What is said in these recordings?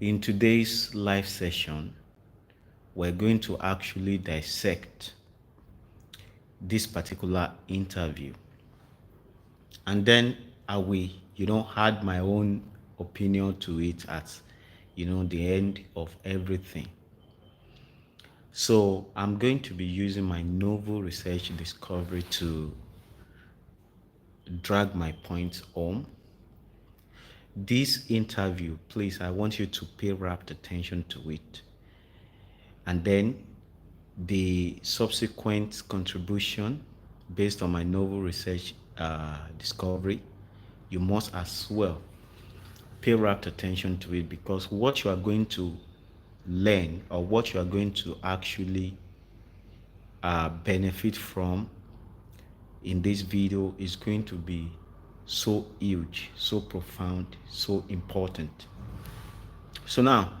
In today's live session, we're going to actually dissect this particular interview. And then I will, add my own opinion to it at, the end of everything. So I'm going to be using my novel research discovery to drag my point home. This interview, please, I want you to pay rapt attention to it. And then the subsequent contribution based on my novel research discovery, you must as well pay rapt attention to it, because what you are going to learn, or what you are going to actually benefit from in this video, is going to be so huge, so profound, so important. So now,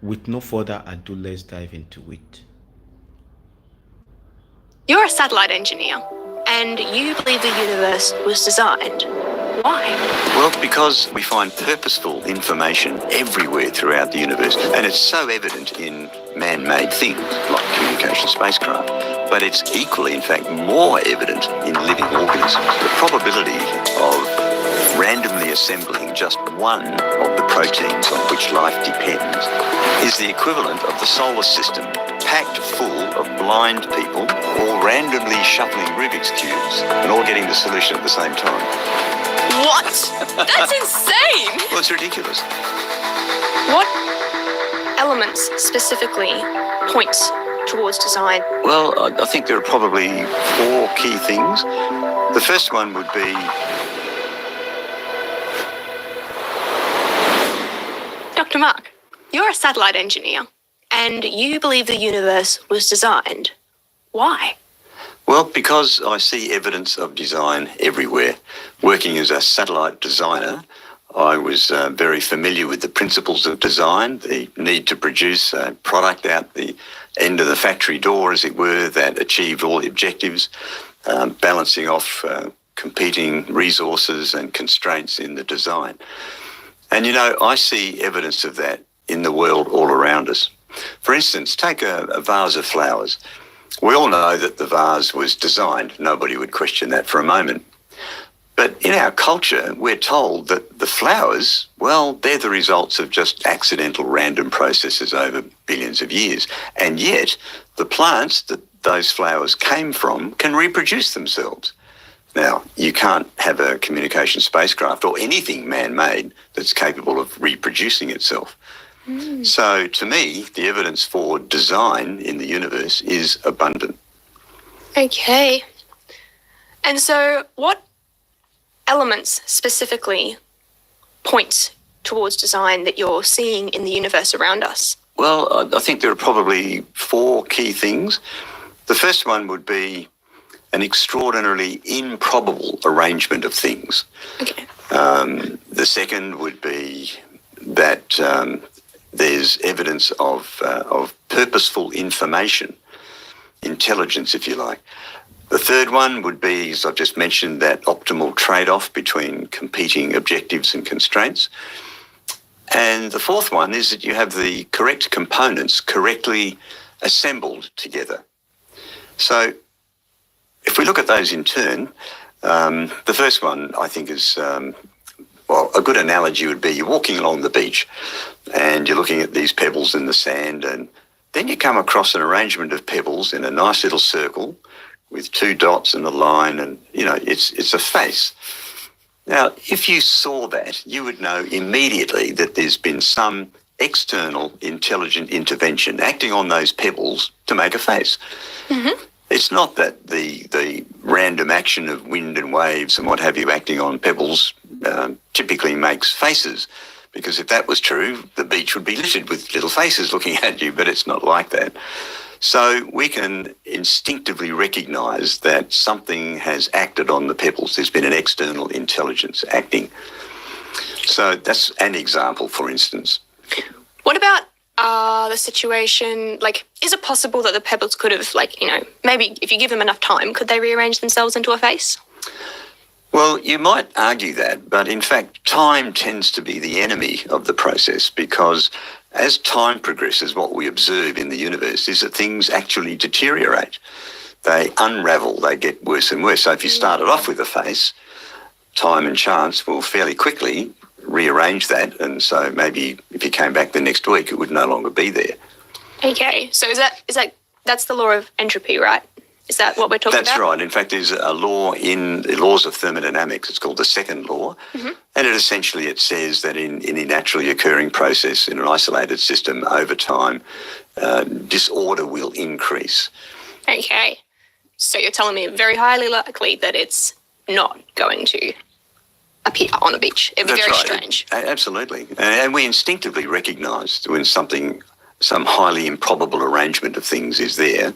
with no further ado, let's dive into it. You're a satellite engineer, and you believe the universe was designed. Why? Well, because we find purposeful information everywhere throughout the universe, and it's so evident in man-made things like communication spacecraft, but it's equally, in fact, more evident in living organisms. The probability of randomly assembling just one of the proteins on which life depends is the equivalent of the solar system packed full of blind people, all randomly shuffling Rubik's cubes and all getting the solution at the same time. What? That's insane! Well, it's ridiculous. What elements specifically point towards design? Well, I think there are probably 4 key things. The first one would be Dr. Mark, you're a satellite engineer, and you believe the universe was designed. Why? Well, because I see evidence of design everywhere. Working as a satellite designer, I was very familiar with the principles of design, the need to produce a product out the end of the factory door, as it were, that achieved all the objectives, balancing off competing resources and constraints in the design. And, I see evidence of that in the world all around us. For instance, take a vase of flowers. We all know that the vase was designed. Nobody would question that for a moment. But in our culture, we're told that the flowers, well, they're the results of just accidental random processes over billions of years. And yet, the plants that those flowers came from can reproduce themselves. Now, you can't have a communication spacecraft or anything man-made that's capable of reproducing itself. So, to me, the evidence for design in the universe is abundant. Okay. And so what elements specifically point towards design that you're seeing in the universe around us? Well, I think there are probably 4 key things. The first one would be an extraordinarily improbable arrangement of things. Okay. The second would be that there's evidence of purposeful information, intelligence, if you like. The third one would be, as I've just mentioned, that optimal trade-off between competing objectives and constraints. And the fourth one is that you have the correct components correctly assembled together. So if we look at those in turn, the first one I think is, a good analogy would be you're walking along the beach and you're looking at these pebbles in the sand, and then you come across an arrangement of pebbles in a nice little circle with 2 dots and a line, and, it's a face. Now, if you saw that, you would know immediately that there's been some external intelligent intervention acting on those pebbles to make a face. Mm-hmm. It's not that the random action of wind and waves and what have you acting on pebbles typically makes faces, because if that was true, the beach would be littered with little faces looking at you, but it's not like that. So we can instinctively recognise that something has acted on the pebbles. There's been an external intelligence acting. So that's an example, for instance. What about the situation, is it possible that the pebbles could have, maybe if you give them enough time, could they rearrange themselves into a face? Well, you might argue that, but in fact, time tends to be the enemy of the process, because as time progresses, what we observe in the universe is that things actually deteriorate. They unravel, they get worse and worse. So if you started off with a face, time and chance will fairly quickly rearrange that, and so maybe if you came back the next week, it would no longer be there. Okay, so that's the law of entropy, right? Is that what we're talking about? That's right. In fact, there's a law in the laws of thermodynamics. It's called the second law. Mm-hmm. And it says that in any naturally occurring process in an isolated system, over time, disorder will increase. Okay. So you're telling me very highly likely that it's not going to appear on a beach. It'd be very strange. Absolutely. And we instinctively recognise when some highly improbable arrangement of things is there,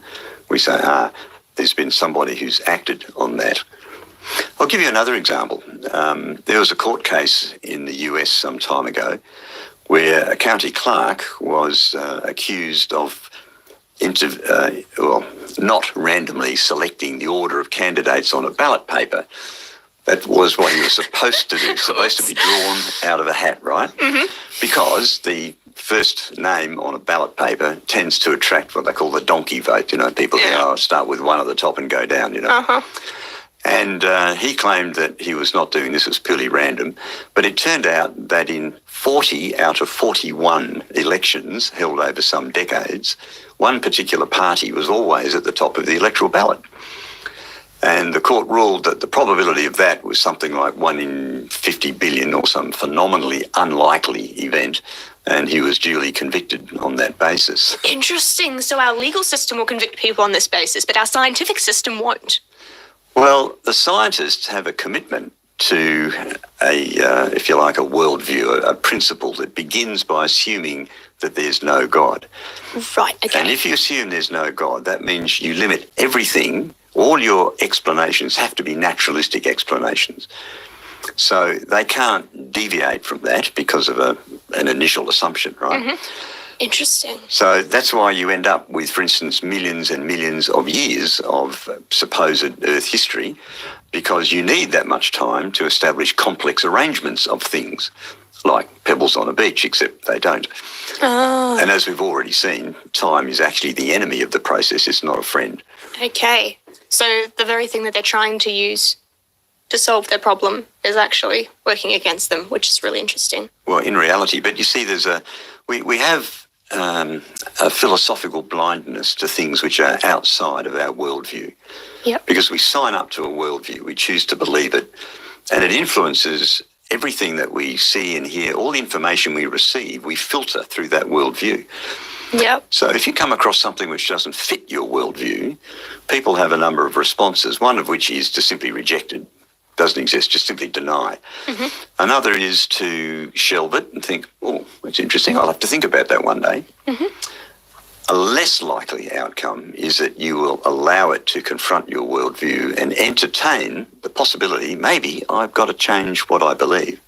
we say, there's been somebody who's acted on that. I'll give you another example. There was a court case in the US some time ago where a county clerk was accused of not randomly selecting the order of candidates on a ballot paper. That was what he was supposed to do, supposed to be drawn out of a hat, right? Mm-hmm. Because the first name on a ballot paper tends to attract what they call the donkey vote, people who start with one at the top and go down, Uh-huh. And he claimed that he was not doing this, it was purely random. But it turned out that in 40 out of 41 elections held over some decades, one particular party was always at the top of the electoral ballot. And the court ruled that the probability of that was something like 1 in 50 billion or some phenomenally unlikely event. And he was duly convicted on that basis. Interesting. So our legal system will convict people on this basis, but our scientific system won't. Well, the scientists have a commitment to if you like, a worldview, a principle that begins by assuming that there's no God. Right, okay. And if you assume there's no God, that means you limit everything. All your explanations have to be naturalistic explanations. So they can't deviate from that because of an initial assumption, right? Mm-hmm. Interesting. So that's why you end up with, for instance, millions and millions of years of supposed Earth history, because you need that much time to establish complex arrangements of things, like pebbles on a beach, except they don't. Oh. And as we've already seen, time is actually the enemy of the process. It's not a friend. Okay. So the very thing that they're trying to use to solve their problem is actually working against them, which is really interesting. Well, in reality, but you see, we have a philosophical blindness to things which are outside of our worldview. Yep. Because we sign up to a worldview, we choose to believe it, and it influences everything that we see and hear. All the information we receive, we filter through that worldview. Yep. So if you come across something which doesn't fit your worldview, people have a number of responses, one of which is to simply reject it. Doesn't exist, just simply deny. Mm-hmm. Another is to shelve it and think, oh, that's interesting, I'll have to think about that one day. Mm-hmm. A less likely outcome is that you will allow it to confront your worldview and entertain the possibility, maybe I've got to change what I believe.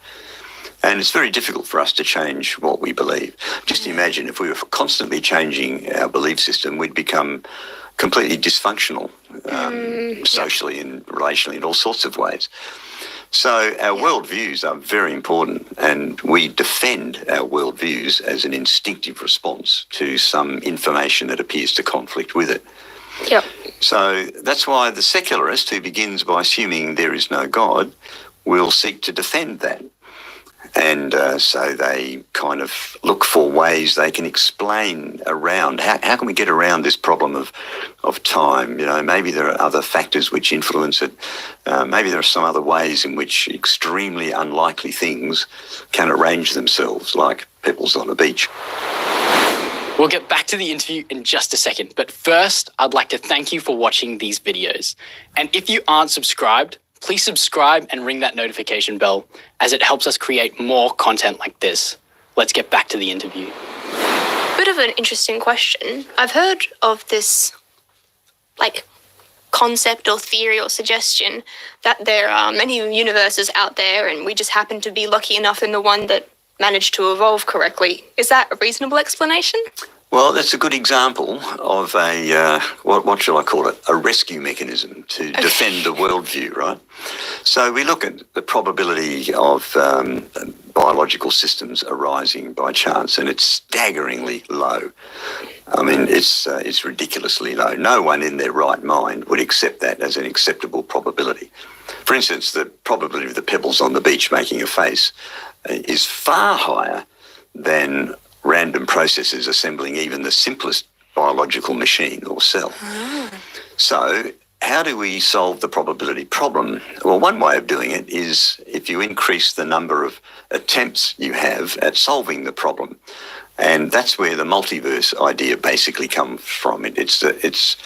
And it's very difficult for us to change what we believe. Just imagine if we were constantly changing our belief system, we'd become completely dysfunctional socially and relationally in all sorts of ways. So our worldviews are very important, and we defend our worldviews as an instinctive response to some information that appears to conflict with it. Yep. So that's why the secularist, who begins by assuming there is no God, will seek to defend that. And so they kind of look for ways they can explain around, how can we get around this problem of time? Maybe there are other factors which influence it. Maybe there are some other ways in which extremely unlikely things can arrange themselves, like pebbles on a beach. We'll get back to the interview in just a second, but first, I'd like to thank you for watching these videos. And if you aren't subscribed, please subscribe and ring that notification bell, as it helps us create more content like this. Let's get back to the interview. Bit of an interesting question. I've heard of this, concept or theory or suggestion that there are many universes out there and we just happen to be lucky enough in the one that managed to evolve correctly. Is that a reasonable explanation? Well, that's a good example of a, what shall I call it, a rescue mechanism to defend the worldview, right? So we look at the probability of biological systems arising by chance, and it's staggeringly low. I mean, it's ridiculously low. No one in their right mind would accept that as an acceptable probability. For instance, the probability of the pebbles on the beach making a face is far higher than random processes assembling even the simplest biological machine or cell. So how do we solve the probability problem? Well, one way of doing it is if you increase the number of attempts you have at solving the problem. And that's where the multiverse idea basically comes from. It's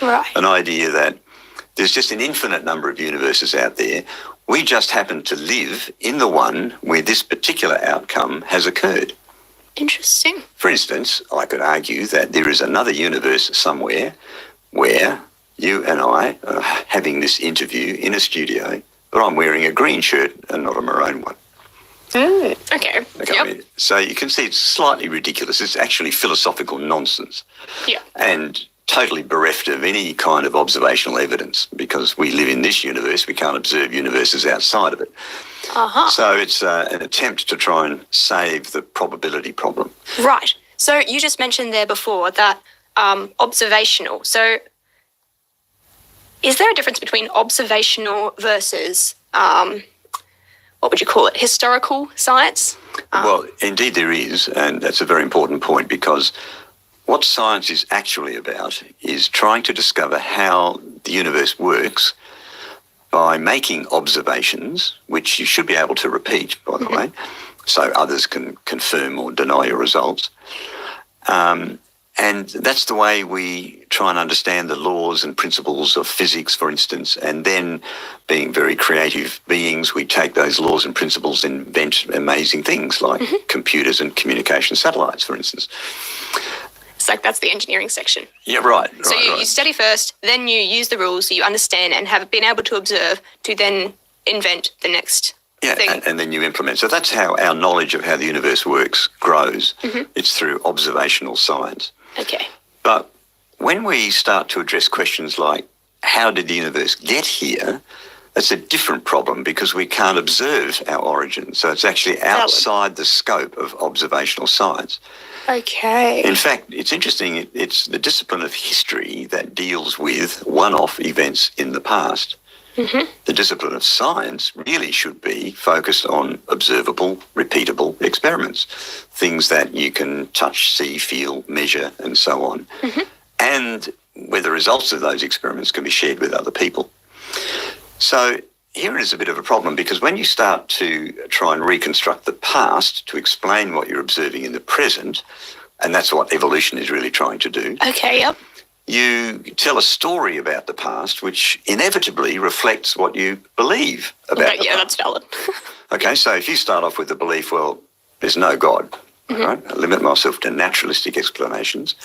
Right. an idea that there's just an infinite number of universes out there. We just happen to live in the one where this particular outcome has occurred. Interesting. For instance, I could argue that there is another universe somewhere where you and I are having this interview in a studio, but I'm wearing a green shirt and not a maroon one. Okay. Okay, Yep. so you can see it's slightly ridiculous. It's actually philosophical nonsense Yeah. and totally bereft of any kind of observational evidence because we live in this universe. We can't observe universes outside of it. Uh-huh. So it's an attempt to try and save the probability problem. Right. So you just mentioned there before that observational. So is there a difference between observational versus, what would you call it, historical science? Well, indeed there is, and that's a very important point because what science is actually about is trying to discover how the universe works by making observations, which you should be able to repeat, by the way, so others can confirm or deny your results. And that's the way we try and understand the laws and principles of physics, for instance, and then being very creative beings, we take those laws and principles and invent amazing things like computers and communication satellites, for instance. It's like that's the engineering section. Yeah, right. So right. you study first, then you use the rules so you understand and have been able to observe to then invent the next thing. And then you implement. So that's how our knowledge of how the universe works grows. It's through observational science. Okay. But when we start to address questions like, how did the universe get here? That's a different problem because we can't observe our origin. So it's actually outside the scope of observational science. Okay. In fact, it's interesting. It's the discipline of history that deals with one-off events in the past. The discipline of science really should be focused on observable, repeatable experiments, things that you can touch, see, feel, measure, and so on, and where the results of those experiments can be shared with other people. So here is a bit of a problem because when you start to try and reconstruct the past to explain what you're observing in the present, and that's what evolution is really trying to do, Okay, yep. you tell a story about the past which inevitably reflects what you believe about the Yeah, past. that's valid. Okay, so if you start off with the belief, well, there's no God, right? I limit myself to naturalistic explanations.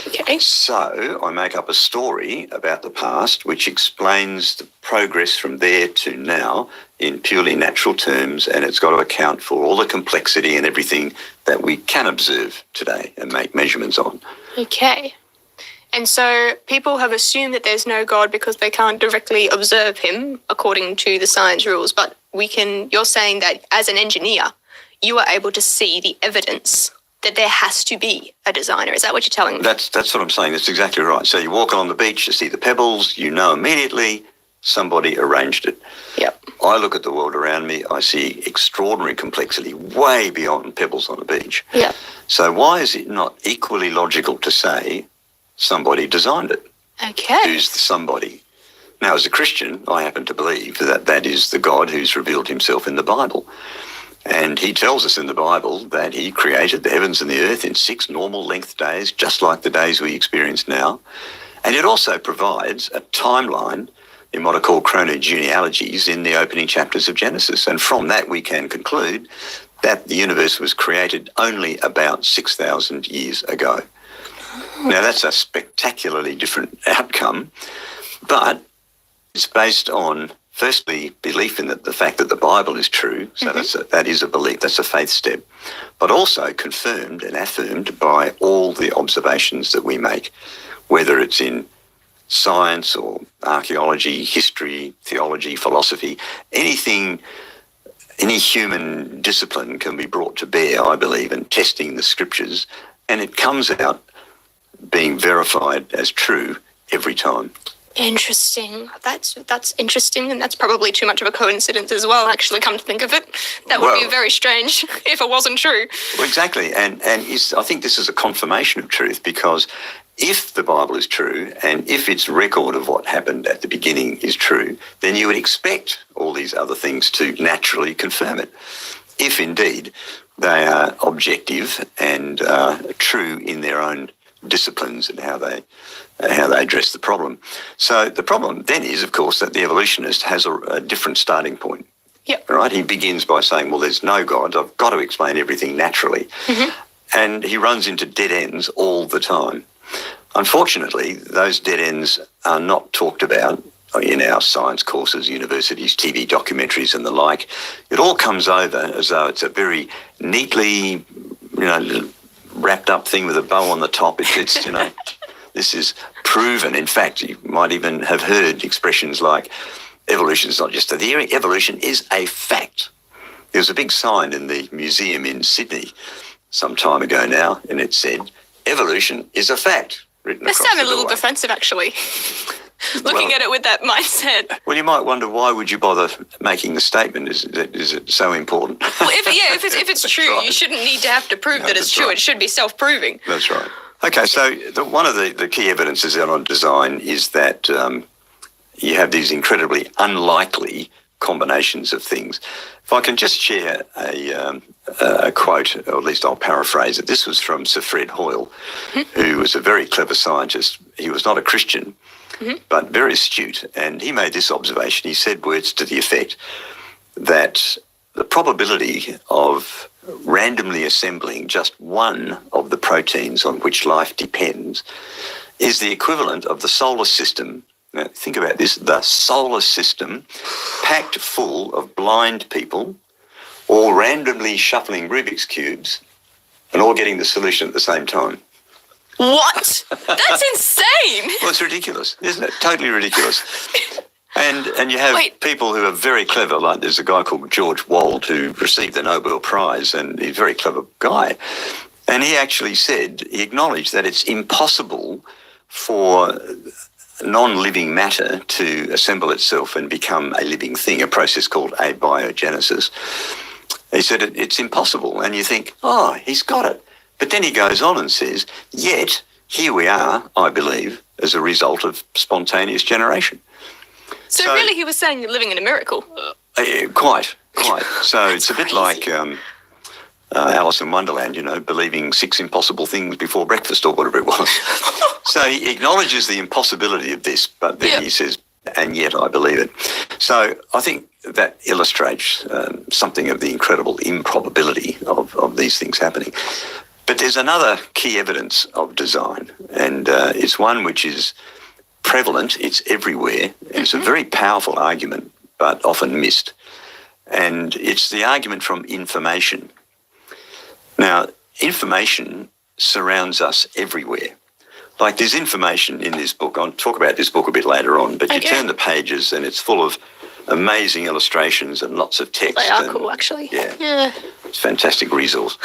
Okay. So I make up a story about the past which explains the progress from there to now in purely natural terms, and it's got to account for all the complexity and everything that we can observe today and make measurements on. Okay. And so people have assumed that there's no God because they can't directly observe him according to the science rules. But you're saying that as an engineer, you are able to see the evidence that there has to be a designer. Is that what you're telling me? That's what I'm saying. That's exactly right. So you walk along the beach, you see the pebbles, you know immediately somebody arranged it. Yep. I look at the world around me, I see extraordinary complexity way beyond pebbles on a beach. Yep. So why is it not equally logical to say somebody designed it? Okay. Who's the somebody? Now, as a Christian, I happen to believe that that is the God who's revealed himself in the Bible. And he tells us in the Bible that he created the heavens and the earth in 6 normal length days, just like the days we experience now. And it also provides a timeline in what are called chronogenealogies in the opening chapters of Genesis. And from that, we can conclude that the universe was created only about 6,000 years ago. Now, that's a spectacularly different outcome, but it's based on Firstly, belief in the fact that the Bible is true. So that is a belief. That's a faith step. But also confirmed and affirmed by all the observations that we make, whether it's in science or archaeology, history, theology, philosophy, anything, any human discipline can be brought to bear, I believe, in testing the scriptures, and it comes out being verified as true every time. Interesting. That's interesting, and that's probably too much of a coincidence as well, actually, come to think of it. That would be very strange if it wasn't true. Well, exactly. And I think this is a confirmation of truth, because if the Bible is true and if its record of what happened at the beginning is true, then you would expect all these other things to naturally confirm it, if indeed they are objective and true in their own disciplines and how they address the problem. So the problem then is, of course, that the evolutionist has a different starting point. Yep. Right? He begins by saying, well, there's no God. I've got to explain everything naturally. And he runs into dead ends all the time. Unfortunately, those dead ends are not talked about in our science courses, universities, TV documentaries and the like. It all comes over as though it's a very neatly, wrapped up thing with a bow on the top. It's this is proven. In fact, you might even have heard expressions like, evolution is not just a theory, evolution is a fact. There was a big sign in the museum in Sydney some time ago now, and it said, evolution is a fact, written across the doorway. That sounded a little defensive, actually. Looking at it with that mindset. Well, you might wonder, why would you bother making the statement? Is it so important? Well, if it's true, right. You shouldn't need to have to prove that it's true. Right. It should be self-proving. That's right. Okay, so one of the key evidences on design is that you have these incredibly unlikely combinations of things. If I can just share a quote, or at least I'll paraphrase it. This was from Sir Fred Hoyle, who was a very clever scientist. He was not a Christian, but very astute. And he made this observation. He said words to the effect that the probability of randomly assembling just one of the proteins on which life depends is the equivalent of the solar system. Now, think about this, the solar system packed full of blind people, all randomly shuffling Rubik's Cubes and all getting the solution at the same time. What? That's insane. Well, it's ridiculous, isn't it? Totally ridiculous. And you have people who are very clever, like there's a guy called George Wald who received the Nobel Prize, and he's a very clever guy. And he actually said, he acknowledged that it's impossible for non-living matter to assemble itself and become a living thing, a process called abiogenesis. He said it's impossible, and you think, oh, he's got it. But then he goes on and says, yet here we are, I believe, as a result of spontaneous generation. So really he was saying you're living in a miracle. Quite. So it's a bit like Alice in Wonderland, believing 6 impossible things before breakfast or whatever it was. So he acknowledges the impossibility of this, but then he says, and yet I believe it. So I think that illustrates something of the incredible improbability of these things happening. But there's another key evidence of design, and it's one which is prevalent, it's everywhere, and it's a very powerful argument, but often missed. And it's the argument from information. Now, information surrounds us everywhere. Like there's information in this book. I'll talk about this book a bit later on, but you turn the pages and it's full of amazing illustrations and lots of text. They are cool, actually. Yeah. It's a fantastic resource.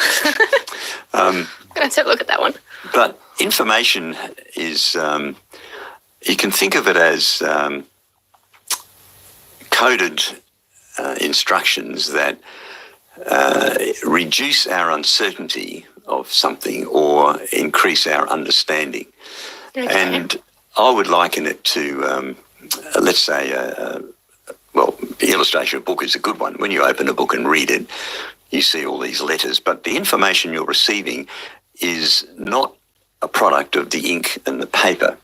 I'm going to have a look at that one. But information is, you can think of it as coded instructions that reduce our uncertainty of something or increase our understanding. Okay. And I would liken it to, let's say, the illustration of a book is a good one. When you open a book and read it, you see all these letters, but the information you're receiving is not a product of the ink and the paper.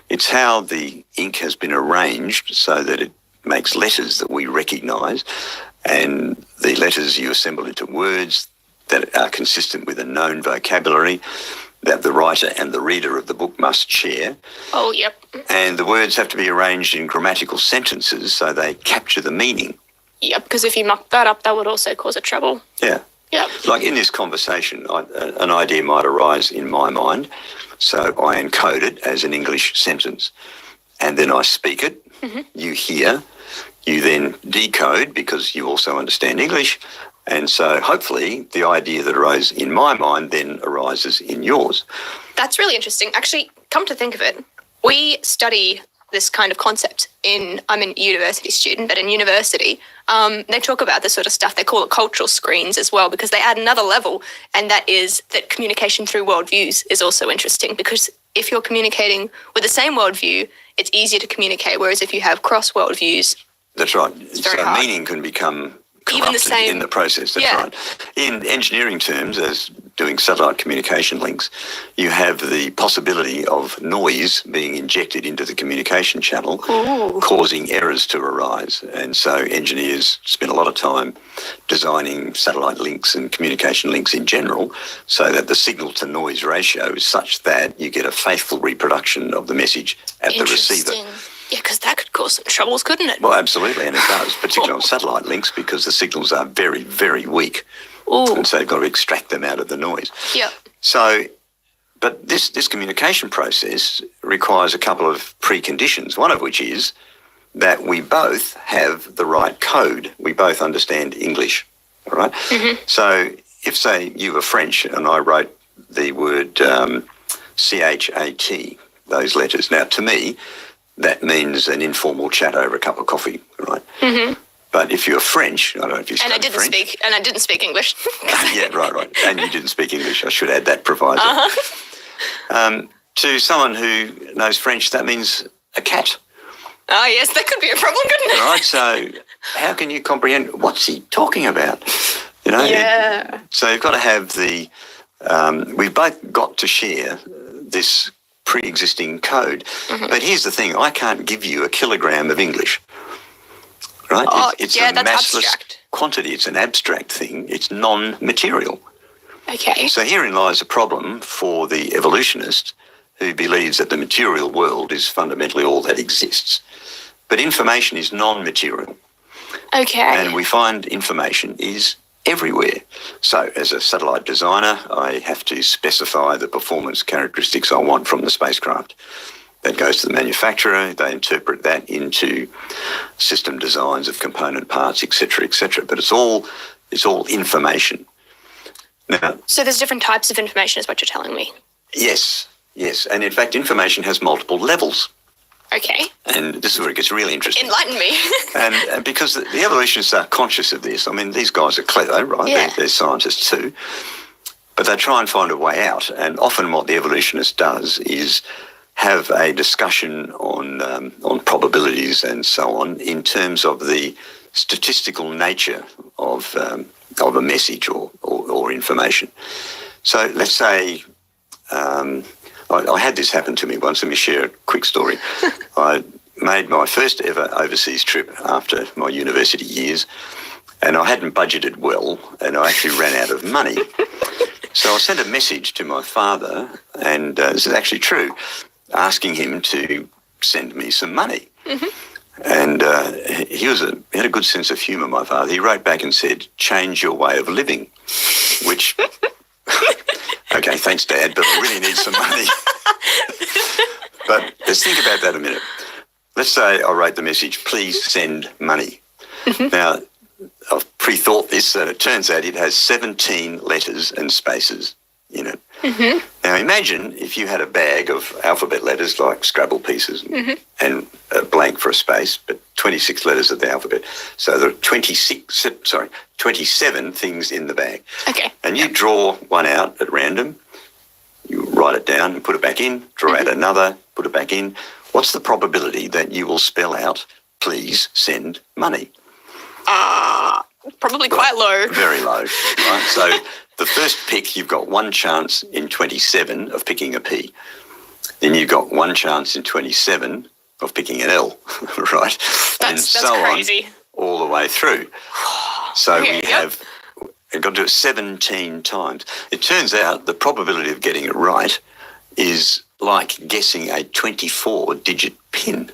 It's how the ink has been arranged so that it makes letters that we recognise, and the letters you assemble into words that are consistent with a known vocabulary, that the writer and the reader of the book must share. Oh, yep. And the words have to be arranged in grammatical sentences so they capture the meaning. Yep, because if you muck that up, that would also cause a trouble. Yeah. Yep. Like in this conversation, an idea might arise in my mind, so I encode it as an English sentence, and then I speak it, you hear, you then decode because you also understand English, and so hopefully the idea that arose in my mind then arises in yours. That's really interesting. Actually, come to think of it, we study this kind of concept I'm a university student, but in university, they talk about this sort of stuff. They call it cultural screens as well, because they add another level, and that is that communication through worldviews is also interesting, because if you're communicating with the same worldview, it's easier to communicate, whereas if you have cross worldviews, that's right. So very hard. Meaning can become Even the corrupted same, in the process. That's right. In engineering terms, as doing satellite communication links, you have the possibility of noise being injected into the communication channel, causing errors to arise. And so engineers spend a lot of time designing satellite links and communication links in general so that the signal to noise ratio is such that you get a faithful reproduction of the message at the receiver. Yeah, because that could cause some troubles, couldn't it? Well, absolutely, and it does, particularly on satellite links, because the signals are very, very weak. Ooh. And so you've got to extract them out of the noise. Yep. So, but this communication process requires a couple of preconditions, one of which is that we both have the right code. We both understand English, all right? So if, say, you were French and I wrote the word CHAT, those letters. Now, to me, that means an informal chat over a cup of coffee, right? But if you're French, I don't know if you studied French. And I didn't speak English. Yeah, right. And you didn't speak English. I should add that proviso. To someone who knows French, that means a cat. Oh, yes, that could be a problem, couldn't it? Right, so how can you comprehend what's he talking about? You know? Yeah. So you've got to have we've both got to share this pre-existing code. But here's the thing, I can't give you a kilogram of English. Right? Oh, it's yeah, a that's massless abstract. quantity. It's an abstract thing. It's non-material. Okay. So herein lies a problem for the evolutionist who believes that the material world is fundamentally all that exists. But information is non-material. Okay. And we find information is everywhere. So as a satellite designer, I have to specify the performance characteristics I want from the spacecraft. That goes to the manufacturer, they interpret that into system designs of component parts, etc., etc. But it's all information. Now, so there's different types of information is what you're telling me. Yes. And in fact, information has multiple levels. Okay. And this is where it gets really interesting. Enlighten me. and because the evolutionists are conscious of this. I mean, these guys are clever, right? Yeah. They're scientists too. But they try and find a way out. And often what the evolutionist does is have a discussion on probabilities and so on in terms of the statistical nature of a message or information. So let's say I had this happen to me once. Let me share a quick story. I made my first ever overseas trip after my university years, and I hadn't budgeted well, and I actually ran out of money. So I sent a message to my father, and this is actually true, asking him to send me some money. And he had a good sense of humour, my father. He wrote back and said, "Change your way of living," which, okay, thanks, Dad, but I really need some money. But let's think about that a minute. Let's say I wrote the message, "Please send money." Now, I've pre-thought this, and it turns out it has 17 letters and spaces in it. Now, imagine if you had a bag of alphabet letters like Scrabble pieces and a blank for a space, but 26 letters of the alphabet. So there are 27 things in the bag. Okay. And you draw one out at random, you write it down and put it back in, draw out another, put it back in. What's the probability that you will spell out, "Please send money"? Probably quite low. Very low, right? So the first pick, you've got one chance in 27 of picking a P. Then you've got one chance in 27 of picking an L, right? That's crazy. On all the way through. So Okay, we have and got to do it 17 times. It turns out the probability of getting it right is like guessing a 24-digit PIN.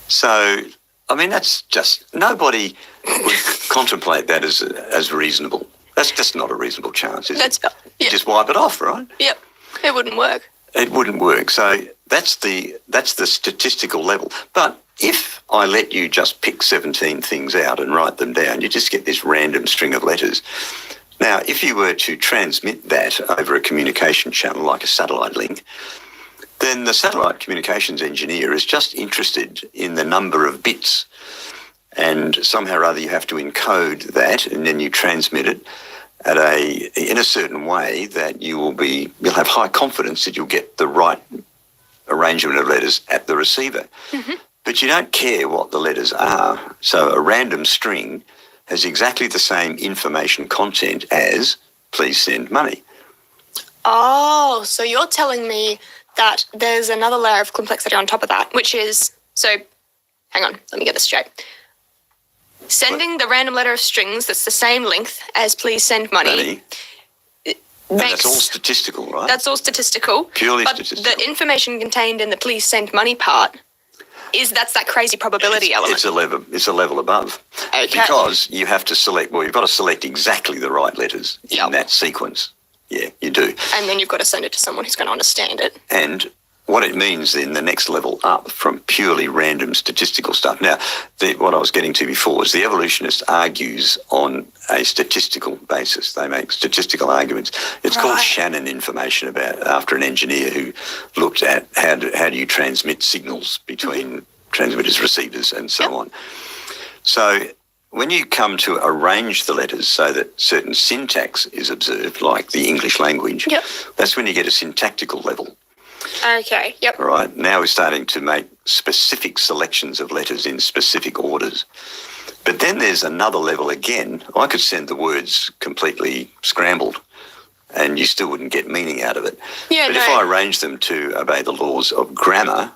So, I mean, that's just, nobody would contemplate that as reasonable. That's just not a reasonable chance, is it? Yeah. Just wipe it off, right? Yep. It wouldn't work. It wouldn't work. So that's the statistical level. But if I let you just pick 17 things out and write them down, you just get this random string of letters. Now, if you were to transmit that over a communication channel like a satellite link, then the satellite communications engineer is just interested in the number of bits. And somehow or other you have to encode that, and then you transmit it in a certain way that you'll have high confidence that you'll get the right arrangement of letters at the receiver. Mm-hmm. But you don't care what the letters are. So a random string has exactly the same information content as please send money. Oh, so you're telling me that there's another layer of complexity on top of that, which is, so hang on, let me get this straight. Sending the random letter of strings that's the same length as please send money. And that's all statistical, right? That's all statistical. Purely but statistical. The information contained in the please send money part that's that crazy probability element. It's a level above. Okay. Because you have to select, you've got to select exactly the right letters in that sequence. Yeah, you do. And then you've got to send it to someone who's going to understand it. And what it means then, the next level up from purely random statistical stuff. Now, what I was getting to before is the evolutionist argues on a statistical basis. They make statistical arguments. It's called Shannon information after an engineer who looked at how do you transmit signals between transmitters, receivers, and so on. So when you come to arrange the letters so that certain syntax is observed, like the English language, that's when you get a syntactical level. Okay, yep. Right, now we're starting to make specific selections of letters in specific orders. But then there's another level again. I could send the words completely scrambled and you still wouldn't get meaning out of it. Yeah, but if I arrange them to obey the laws of grammar,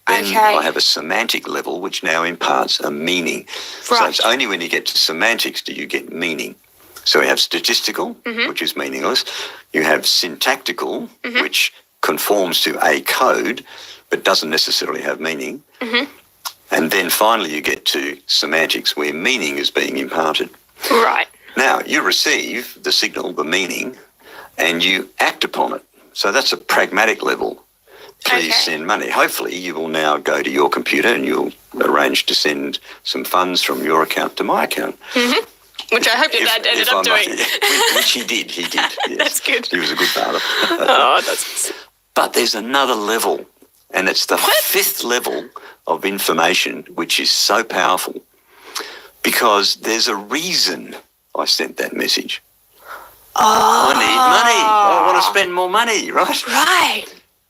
then I have a semantic level which now imparts a meaning. Right. So it's only when you get to semantics do you get meaning. So we have statistical, which is meaningless. You have syntactical, which conforms to a code but doesn't necessarily have meaning. And then finally you get to semantics where meaning is being imparted. Right. Now you receive the signal, the meaning, and you act upon it. So that's a pragmatic level. Please send money. Hopefully you will now go to your computer and you'll arrange to send some funds from your account to my account. Which I hope your dad ended up doing. Which he did. Yes. That's good. He was a good father. That's... But there's another level, and it's the fifth level of information, which is so powerful because there's a reason I sent that message. I need money. I want to spend more money, right? Right.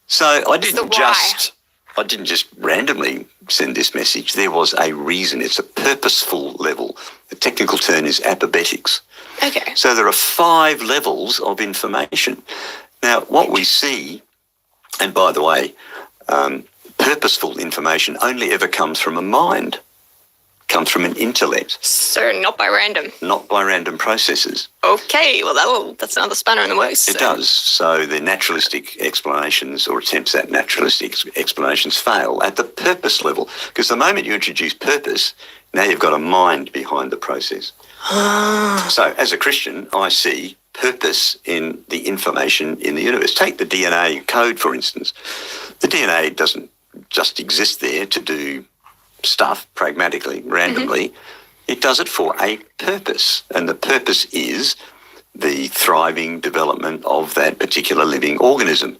So I didn't just randomly send this message. There was a reason. It's a purposeful level. The technical term is apobetics. Okay. So there are 5 levels of information. Now, what we see, and by the way, purposeful information only ever comes from a mind, comes from an intellect. So not by random. Not by random processes. Okay, well that's another spanner in the works. It does. So the naturalistic explanations or attempts at naturalistic explanations fail at the purpose level because the moment you introduce purpose, now you've got a mind behind the process. So as a Christian, I see purpose in the information in the universe. Take the DNA code, for instance. The DNA doesn't just exist there to do stuff pragmatically, randomly. It does it for a purpose, and the purpose is the thriving development of that particular living organism.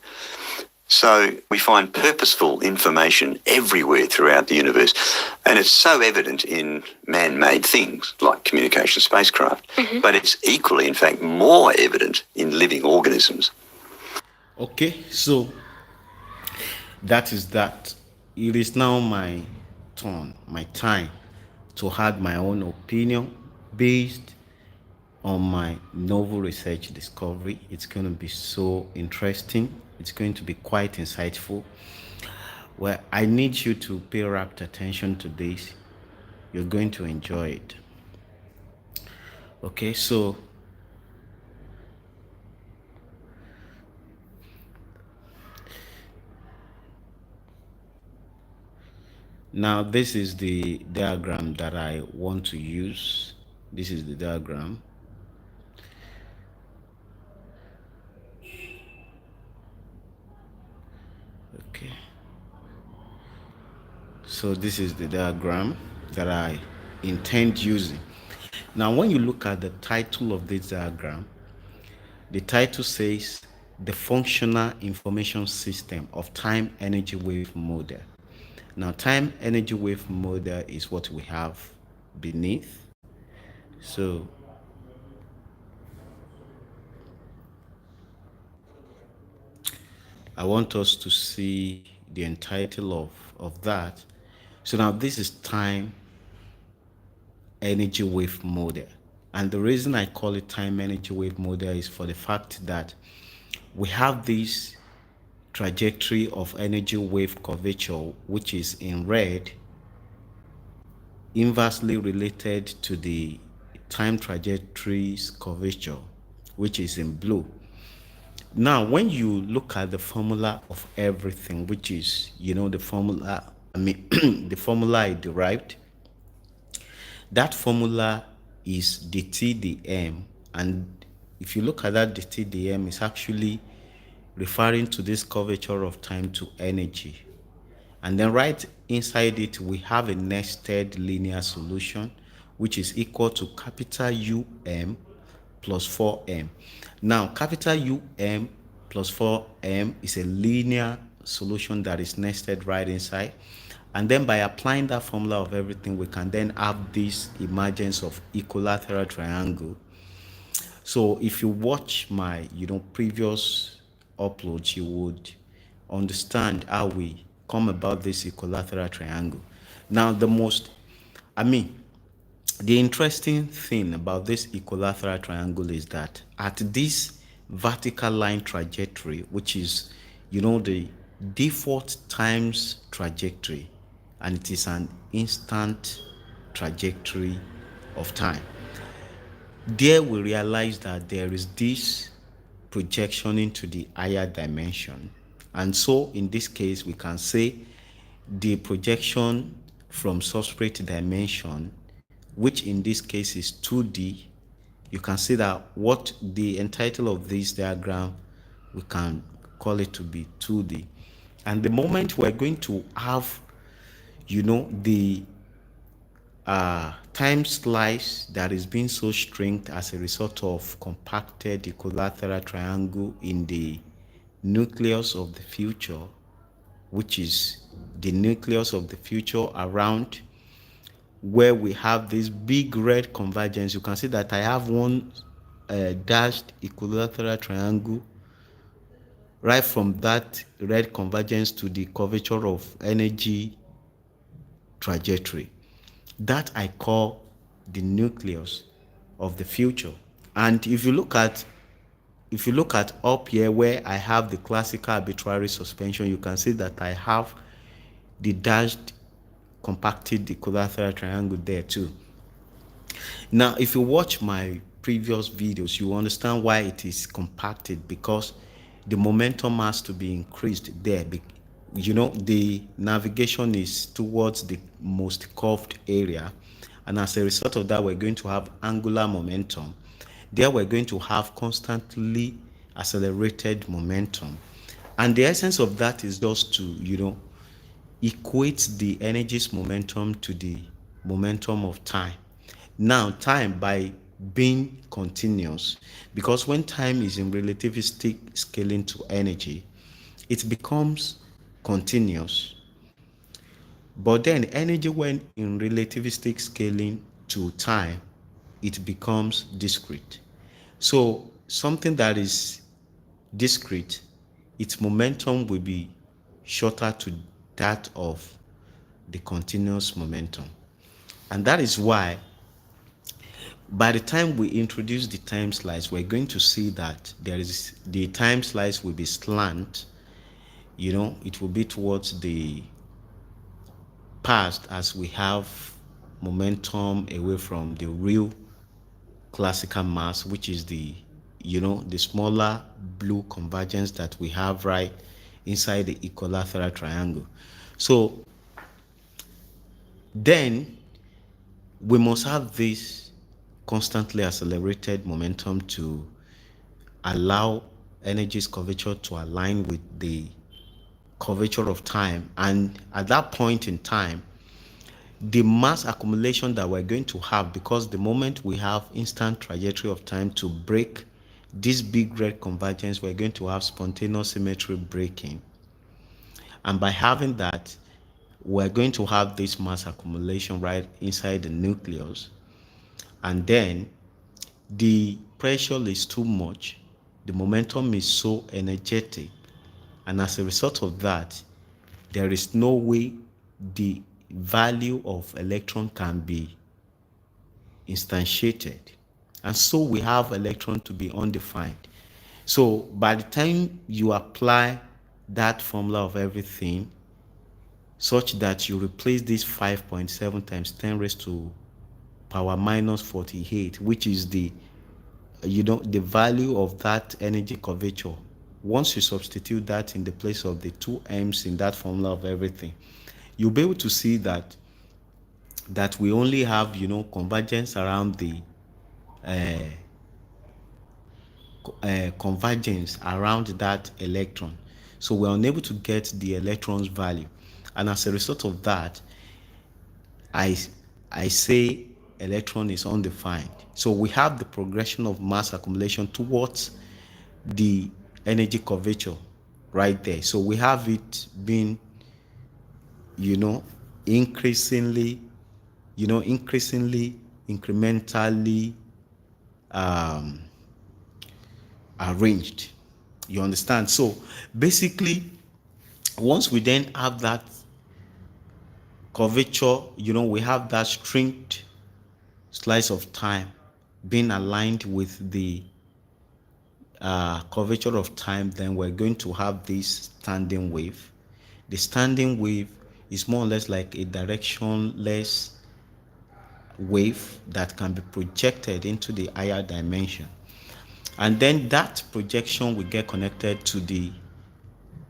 So we find purposeful information everywhere throughout the universe, and it's so evident in man-made things like communication spacecraft, but it's equally, in fact, more evident in living organisms. Okay, so that is that. It is now my turn, my time to add my own opinion based on my novel research discovery. It's going to be so interesting. It's going to be quite insightful. Well, I need you to pay rapt attention to this. You're going to enjoy it. Okay, so Now, this is the diagram that I want to use. This is the diagram. Okay. So this is the diagram that I intend using. Now, when you look at the title of this diagram, the title says the functional information system of time energy wave model. Now, time energy wave model is what we have beneath. So I want us to see the entitle of that. So now this is time energy wave model. And the reason I call it time energy wave model is for the fact that we have this trajectory of energy wave curvature, which is in red, inversely related to the time trajectories curvature, which is in blue. Now, when you look at the formula of everything, which is, the formula, the formula I derived, that formula is dt dm. And if you look at that dt dm, it's actually referring to this curvature of time to energy. And then right inside it, we have a nested linear solution, which is equal to capital Um plus 4m. Now, capital Um plus 4m is a linear solution that is nested right inside. And then by applying that formula of everything, we can then have this emergence of equilateral triangle. So if you watch my, previous uploads, you would understand how we come about this equilateral triangle. Now, the interesting thing about this equilateral triangle is that at this vertical line trajectory, which is, the default times trajectory, and it is an instant trajectory of time. There we realize that there is this projection into the higher dimension. And so in this case, we can say the projection from substrate dimension, which in this case is 2D, you can see that what the entitle of this diagram, we can call it to be 2D. And the moment we're going to have, the time slice that is being so stringed as a result of compacted equilateral triangle in the nucleus of the future, which is the nucleus of the future around where we have this big red convergence. You can see that I have one dashed equilateral triangle right from that red convergence to the curvature of energy trajectory. That I call the nucleus of the future. And if you look at up here where I have the classical arbitrary suspension, you can see that I have the dashed compacted equilateral triangle there too. Now, if you watch my previous videos, you understand why it is compacted, because the momentum has to be increased there. The navigation is towards the most curved area, and as a result of that, we're going to have angular momentum. There we're going to have constantly accelerated momentum, and the essence of that is just to equate the energy's momentum to the momentum of time. Now, time, by being continuous, because when time is in relativistic scaling to energy, it becomes continuous. But then energy, when in relativistic scaling to time, it becomes discrete. So something that is discrete, its momentum will be shorter to that of the continuous momentum. And that is why by the time we introduce the time slice, we're going to see that the time slice will be slant. It will be towards the past, as we have momentum away from the real classical mass, which is the smaller blue convergence that we have right inside the equilateral triangle. So Then we must have this constantly accelerated momentum to allow energy's curvature to align with the curvature of time. And at that point in time, the mass accumulation that we're going to have, because the moment we have instant trajectory of time to break this big red convergence, we're going to have spontaneous symmetry breaking. And by having that, we're going to have this mass accumulation right inside the nucleus. And then the pressure is too much, the momentum is so energetic, and as a result of that, there is no way the value of electron can be instantiated. And so we have electron to be undefined. So by the time you apply that formula of everything, such that you replace this 5.7 times 10 raised to power minus 48, which is the the value of that energy curvature. Once you substitute that in the place of the two m's in that formula of everything, you'll be able to see that we only have convergence around the convergence around that electron. So we're unable to get the electron's value, and as a result of that, I say electron is undefined. So we have the progression of mass accumulation towards the energy curvature right there. So we have it being, increasingly, incrementally arranged. You understand? So basically, once we then have that curvature, we have that stringed slice of time being aligned with the curvature of time, then we're going to have this standing wave. The standing wave is more or less like a directionless wave that can be projected into the higher dimension. And then that projection will get connected to the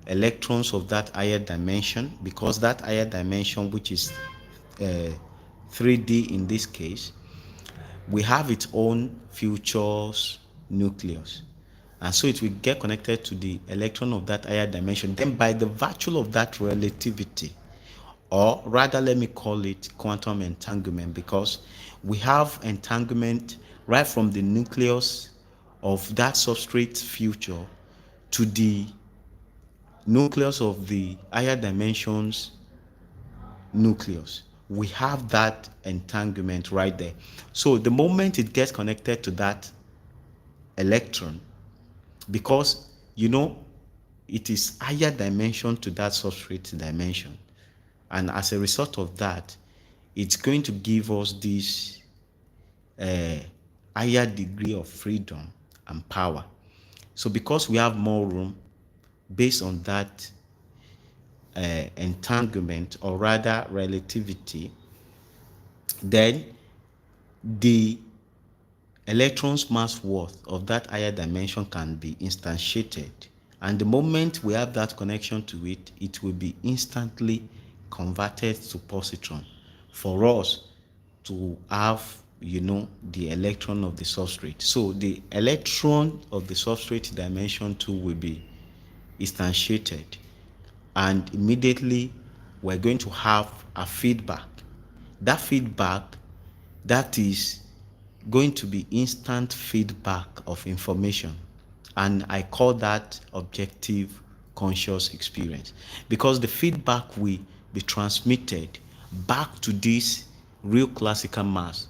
electrons of that higher dimension, because that higher dimension, which is 3D in this case, we have its own futures nucleus. And so it will get connected to the electron of that higher dimension. Then by the virtue of that relativity, or rather let me call it quantum entanglement, because we have entanglement right from the nucleus of that substrate future to the nucleus of the higher dimensions nucleus. We have that entanglement right there. So the moment it gets connected to that electron, because it is higher dimension to that substrate dimension, and as a result of that, it's going to give us this higher degree of freedom and power. So because we have more room based on that entanglement, or rather relativity, then the electron's mass worth of that higher dimension can be instantiated. And the moment we have that connection to it, it will be instantly converted to positron for us to have, the electron of the substrate. So the electron of the substrate dimension 2 will be instantiated. And immediately we're going to have a feedback. That feedback, that is going to be instant feedback of information, and I call that objective conscious experience, because the feedback will be transmitted back to this real classical mass.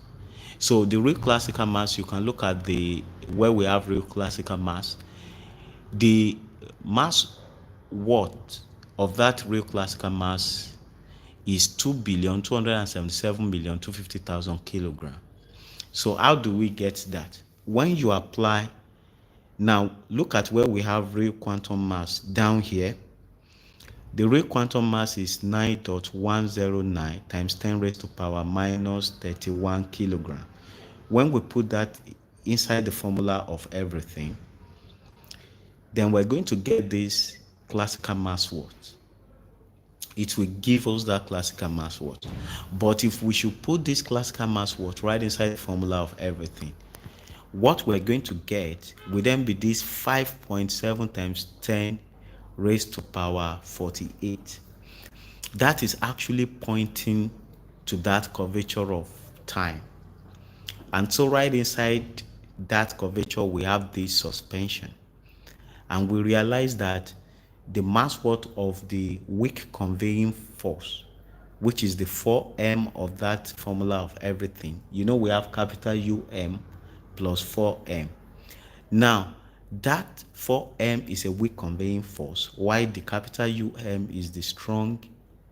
So the real classical mass, you can look at the where we have real classical mass, the mass worth of that real classical mass is 2,277,250,000 kilograms. So how do we get that? When you apply, now look at where we have real quantum mass down here. The real quantum mass is 9.109 times 10 raised to power minus 31 kilogram. When we put that inside the formula of everything, then we're going to get this classical mass worth. it will give us that classical mass what. But if we should put this classical mass what right inside the formula of everything, what we're going to get will then be this 5.7 times 10 raised to power 48. That is actually pointing to that curvature of time. And so right inside that curvature, we have this suspension. And we realize that the mass what of the weak conveying force, which is the 4m of that formula of everything. We have capital Um plus 4m. Now, that 4m is a weak conveying force, while the capital Um is the strong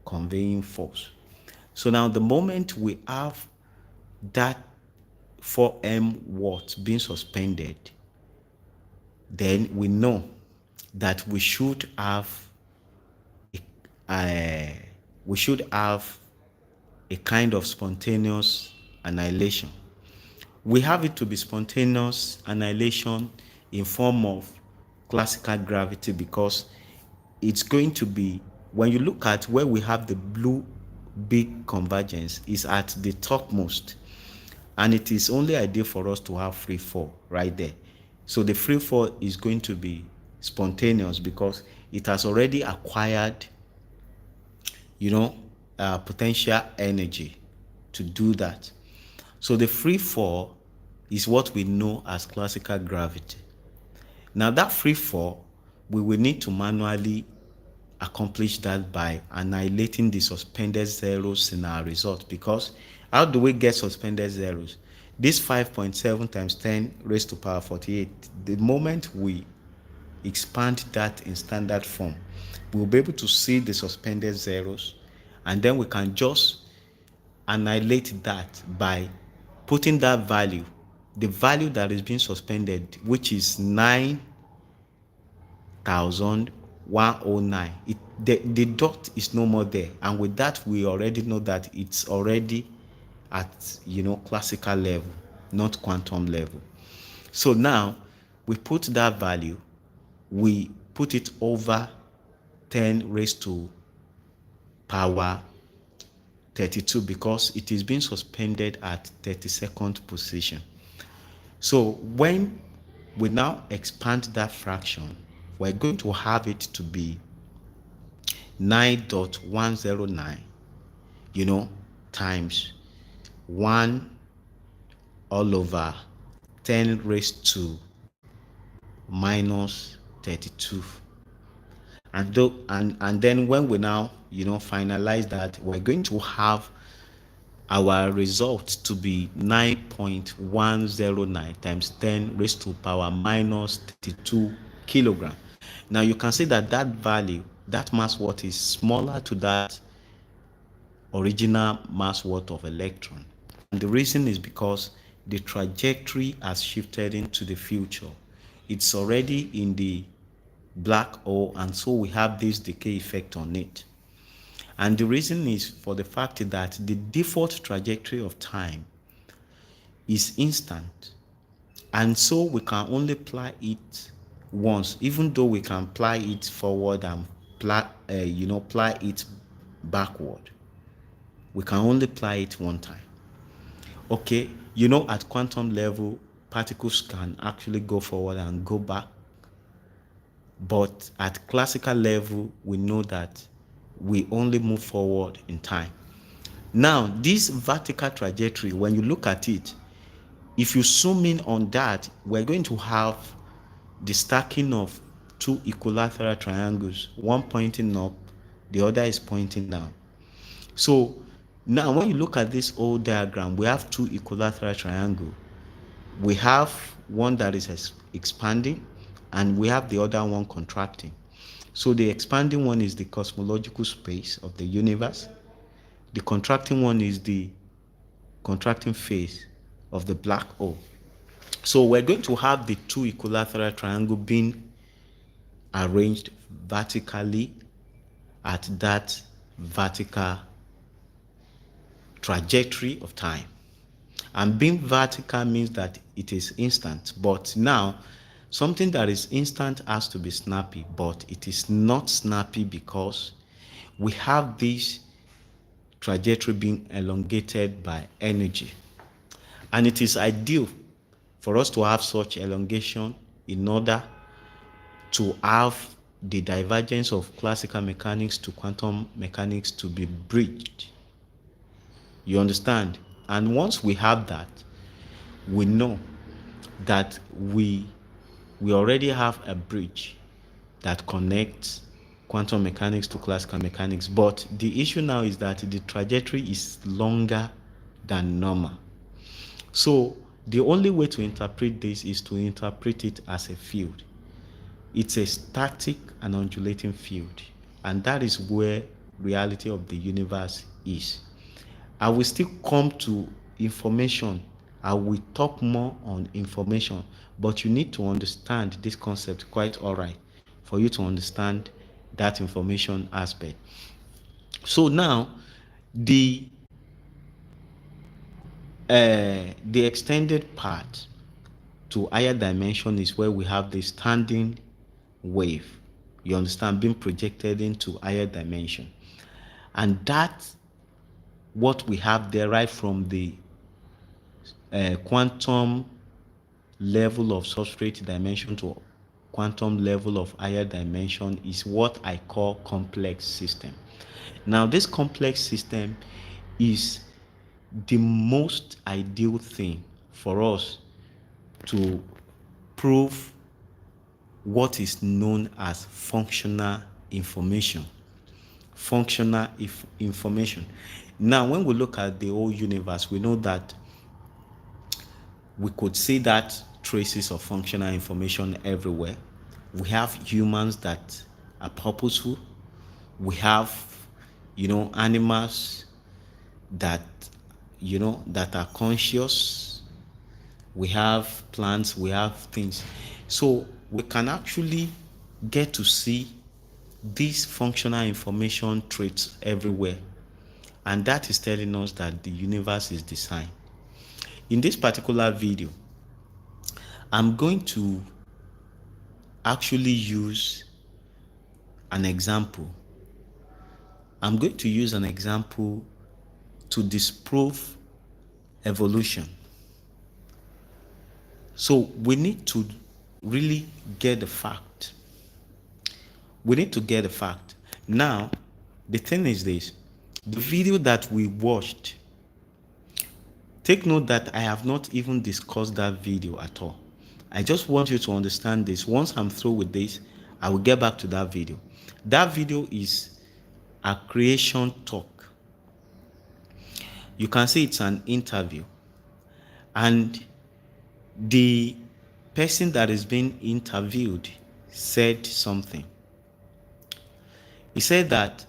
conveying force. So now the moment we have that 4m watt being suspended, then we know that we should have a kind of spontaneous annihilation. We have it to be spontaneous annihilation in form of classical gravity, because it's going to be, when you look at where we have the blue big convergence, is at the topmost, and it is only ideal for us to have free fall right there. So the free fall is going to be spontaneous because it has already acquired potential energy to do that. So the free fall is what we know as classical gravity. Now that free fall, we will need to manually accomplish that by annihilating the suspended zeros in our result. Because how do we get suspended zeros? This 5.7 times 10 raised to power 48, the moment we expand that in standard form, we'll be able to see the suspended zeros, and then we can just annihilate that by putting that value, the value that is being suspended, which is 9,109. The dot is no more there, and with that we already know that it's already at classical level, not quantum level. So now we put that value, we put it over 10 raised to power 32, because it is being suspended at 32nd position. So when we now expand that fraction, we're going to have it to be 9.109, times 1 all over 10 raised to minus 32. And then when we now finalize that, we're going to have our result to be 9.109 times 10 raised to power minus 32 kilogram. Now you can see that that value, that mass watt, is smaller to that original mass watt of electron. And the reason is because the trajectory has shifted into the future. It's already in the black hole, and so we have this decay effect on it. And the reason is for the fact that the default trajectory of time is instant, and so we can only apply it once, even though we can apply it forward and apply it backward. We can only apply it one time. Okay, at quantum level, particles can actually go forward and go back. But at classical level, we know that we only move forward in time. Now, this vertical trajectory, when you look at it, if you zoom in on that, we're going to have the stacking of two equilateral triangles, one pointing up, the other is pointing down. So now when you look at this whole diagram, we have two equilateral triangles. We have one that is expanding, and we have the other one contracting. So the expanding one is the cosmological space of the universe. The contracting one is the contracting phase of the black hole. So we're going to have the two equilateral triangles being arranged vertically at that vertical trajectory of time. And being vertical means that it is instant. But now, something that is instant has to be snappy, but it is not snappy because we have this trajectory being elongated by energy. And it is ideal for us to have such elongation in order to have the divergence of classical mechanics to quantum mechanics to be bridged. You understand? And once we have that, we know that we already have a bridge that connects quantum mechanics to classical mechanics. But the issue now is that the trajectory is longer than normal. So the only way to interpret this is to interpret it as a field. It's a static and undulating field, and that is where reality of the universe is. I will still come to information. I will talk more on information, but you need to understand this concept quite all right for you to understand that information aspect. So now the extended part to higher dimension is where we have the standing wave, you understand, being projected into higher dimension. And that what we have derived from the quantum level of substrate dimension to quantum level of higher dimension is what I call complex system. Now this complex system is the most ideal thing for us to prove what is known as functional information. Functional information. Now, when we look at the whole universe, we know that we could see that traces of functional information everywhere. We have humans that are purposeful. We have, animals that, that are conscious. We have plants, we have things. So we can actually get to see these functional information traits everywhere. And that is telling us that the universe is designed. In this particular video, I'm going to actually use an example. I'm going to use an example to disprove evolution. So we need to really get the fact. We need to get the fact. Now, the thing is this. The video that we watched, take note that I have not even discussed that video at all. I just want you to understand this. Once I'm through with this, I will get back to that video. That video is a creation talk. You can see it's an interview. And the person that is being interviewed said something. He said that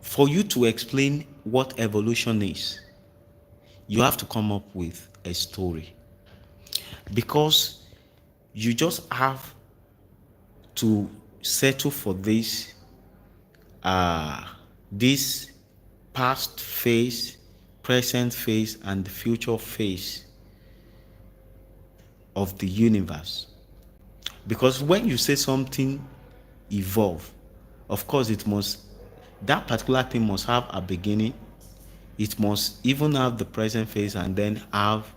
for you to explain what evolution is, you have to come up with a story. Because you just have to settle for this past phase, present phase, and the future phase of the universe. Because when you say something evolve, of course that particular thing must have a beginning. It must even have the present phase and then have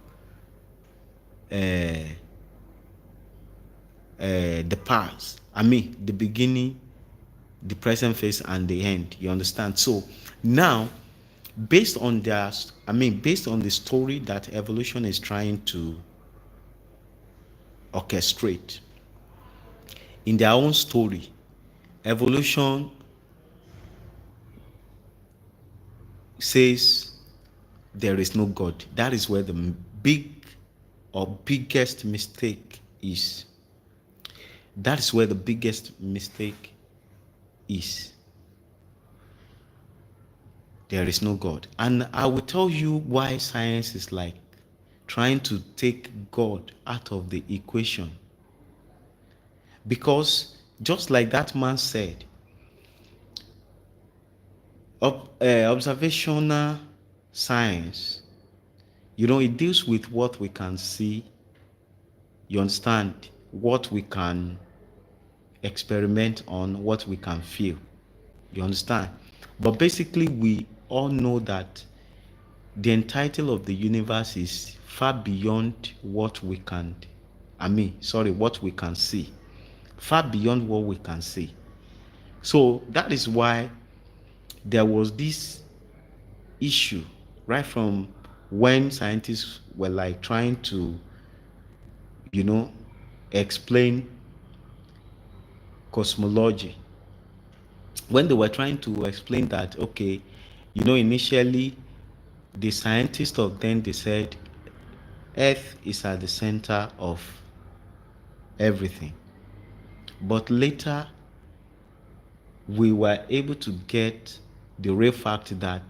the past. The beginning, the present phase, and the end. You understand? So now, based on the story that evolution is trying to orchestrate, in their own story, evolution says there is no God. That is where the biggest mistake is. That is where the biggest mistake is. There is no God. And I will tell you why science is like trying to take God out of the equation. Because just like that man said, observational science, it deals with what we can see. You understand? What we can experiment on, what we can feel. You understand? But basically, we all know that the entirety of the universe is far beyond what we can, what we can see. Far beyond what we can see. So that is why there was this issue right from when scientists were like trying to, explain cosmology. When they were trying to explain that, okay, initially the scientists of then, they said Earth is at the center of everything. But later we were able to get the real fact that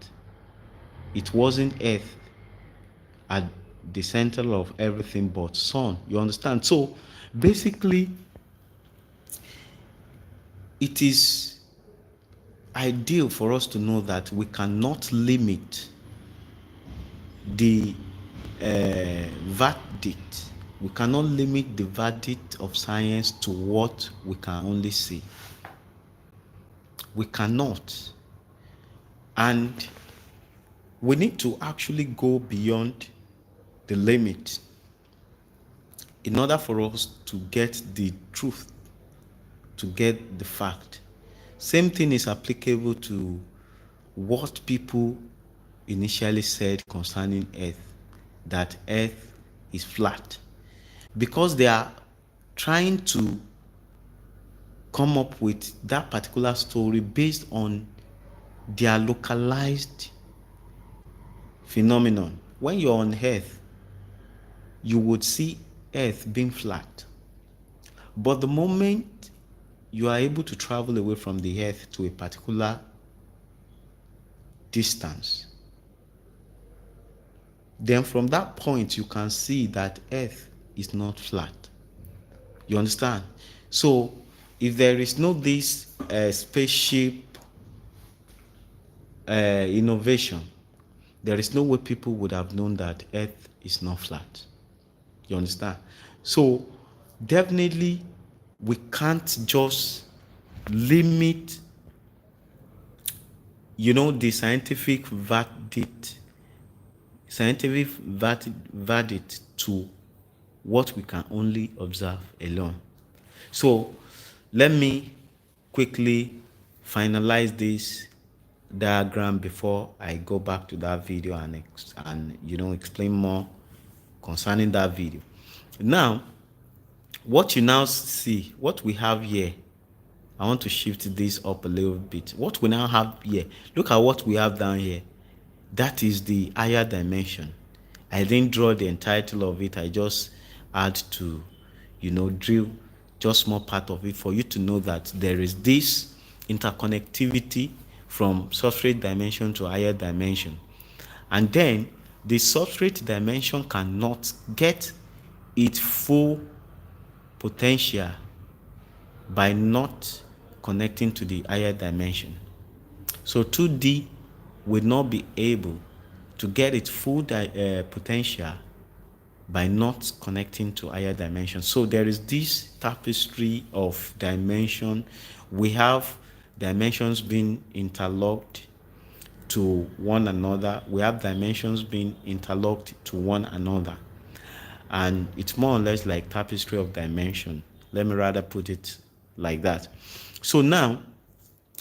it wasn't Earth at the center of everything but Sun. You understand? So basically, it is ideal for us to know that we cannot limit the verdict. We cannot limit the verdict of science to what we can only see. We cannot. And we need to actually go beyond the limit in order for us to get the truth, to get the fact. Same thing is applicable to what people initially said concerning Earth, that Earth is flat. Because they are trying to come up with that particular story based on their localized phenomenon. When you're on Earth, you would see Earth being flat. But the moment you are able to travel away from the Earth to a particular distance, then from that point you can see that Earth is not flat. You understand? So if there is no this spaceship innovation, there is no way people would have known that Earth is not flat. You understand? So definitely we can't just limit, the scientific verdict to what we can only observe alone. So let me quickly finalize this diagram before I go back to that video and explain more concerning that video. Now, what you now see, what we have here, I want to shift this up a little bit. What we now have here, look at what we have down here. That is the higher dimension. I didn't draw the entirety of it. I just had to, drill just small part of it for you to know that there is this interconnectivity from substrate dimension to higher dimension. And then the substrate dimension cannot get its full potential by not connecting to the higher dimension. So 2D will not be able to get its full potential by not connecting to higher dimensions. So there is this tapestry of dimension. We have dimensions being interlocked to one another. We have dimensions being interlocked to one another. And it's more or less like tapestry of dimension. Let me rather put it like that. So now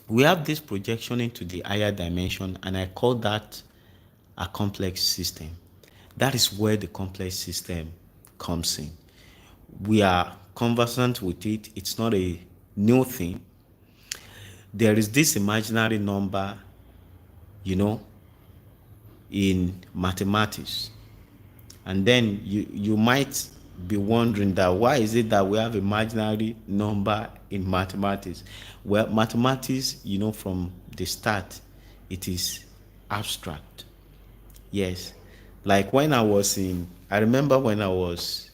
we have this projection into the higher dimension, and I call that a complex system. That is where the complex system comes in. We are conversant with it. It's not a new thing. There is this imaginary number, in mathematics. And then you might be wondering that why is it that we have imaginary number in mathematics? Well, mathematics, from the start, it is abstract. Yes. Like I remember when I was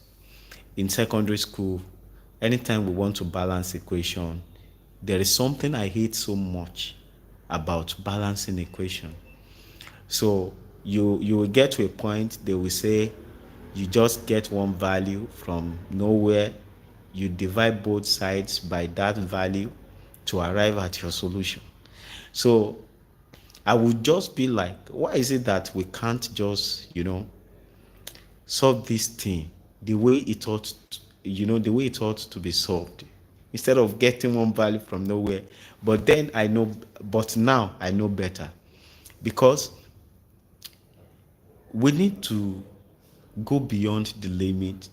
in secondary school, anytime we want to balance equation, there is something I hate so much about balancing equation. So you will get to a point, they will say you just get one value from nowhere, you divide both sides by that value to arrive at your solution. So I would just be like, why is it that we can't just, solve this thing the way it ought, the way it ought to be solved, instead of getting one value from nowhere? But now I know better, because we need to go beyond the limit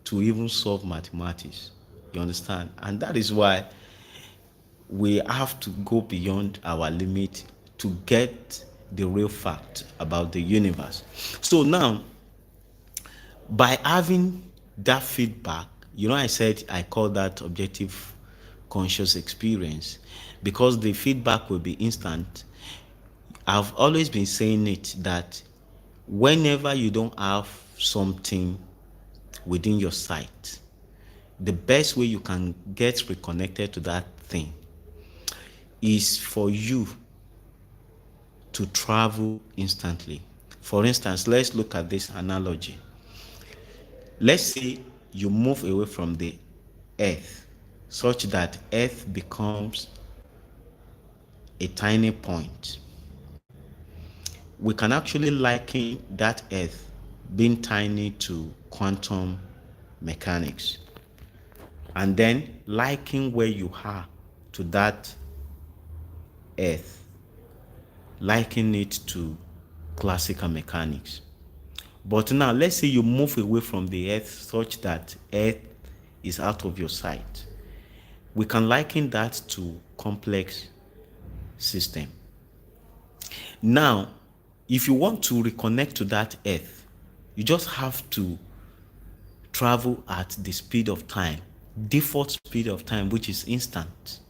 to even solve mathematics. You understand? And that is why we have to go beyond our limit to get the real fact about the universe. So now, by having that feedback, I said I call that objective conscious experience, because the feedback will be instant. I've always been saying it that whenever you don't have something within your sight, the best way you can get reconnected to that thing is for you to travel instantly. For instance, let's look at this analogy. Let's say you move away from the earth such that earth becomes a tiny point. We can actually liken that earth being tiny to quantum mechanics, and then liken where you are to that earth, liken it to classical mechanics. But now let's say you move away from the earth such that earth is out of your sight. We can liken that to complex system. Now, if you want to reconnect to that earth, you just have to travel at the speed of time, default speed of time, which is instant.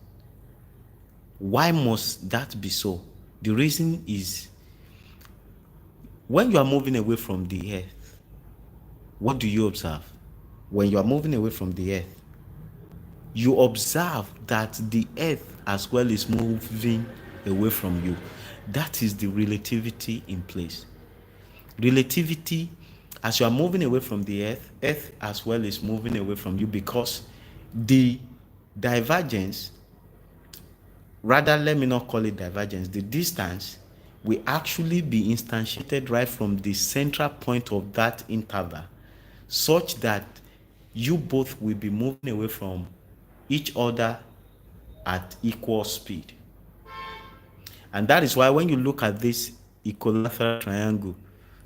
Why must that be so? The reason is, when you are moving away from the earth, what do you observe? When you are moving away from the earth, you observe that the earth as well is moving away from you. That is the relativity in place. Relativity, as you are moving away from the earth, earth as well is moving away from you, because the divergence, rather let me not call it divergence, the distance will actually be instantiated right from the central point of that interval, such that you both will be moving away from each other at equal speed. And that is why when you look at this equilateral triangle,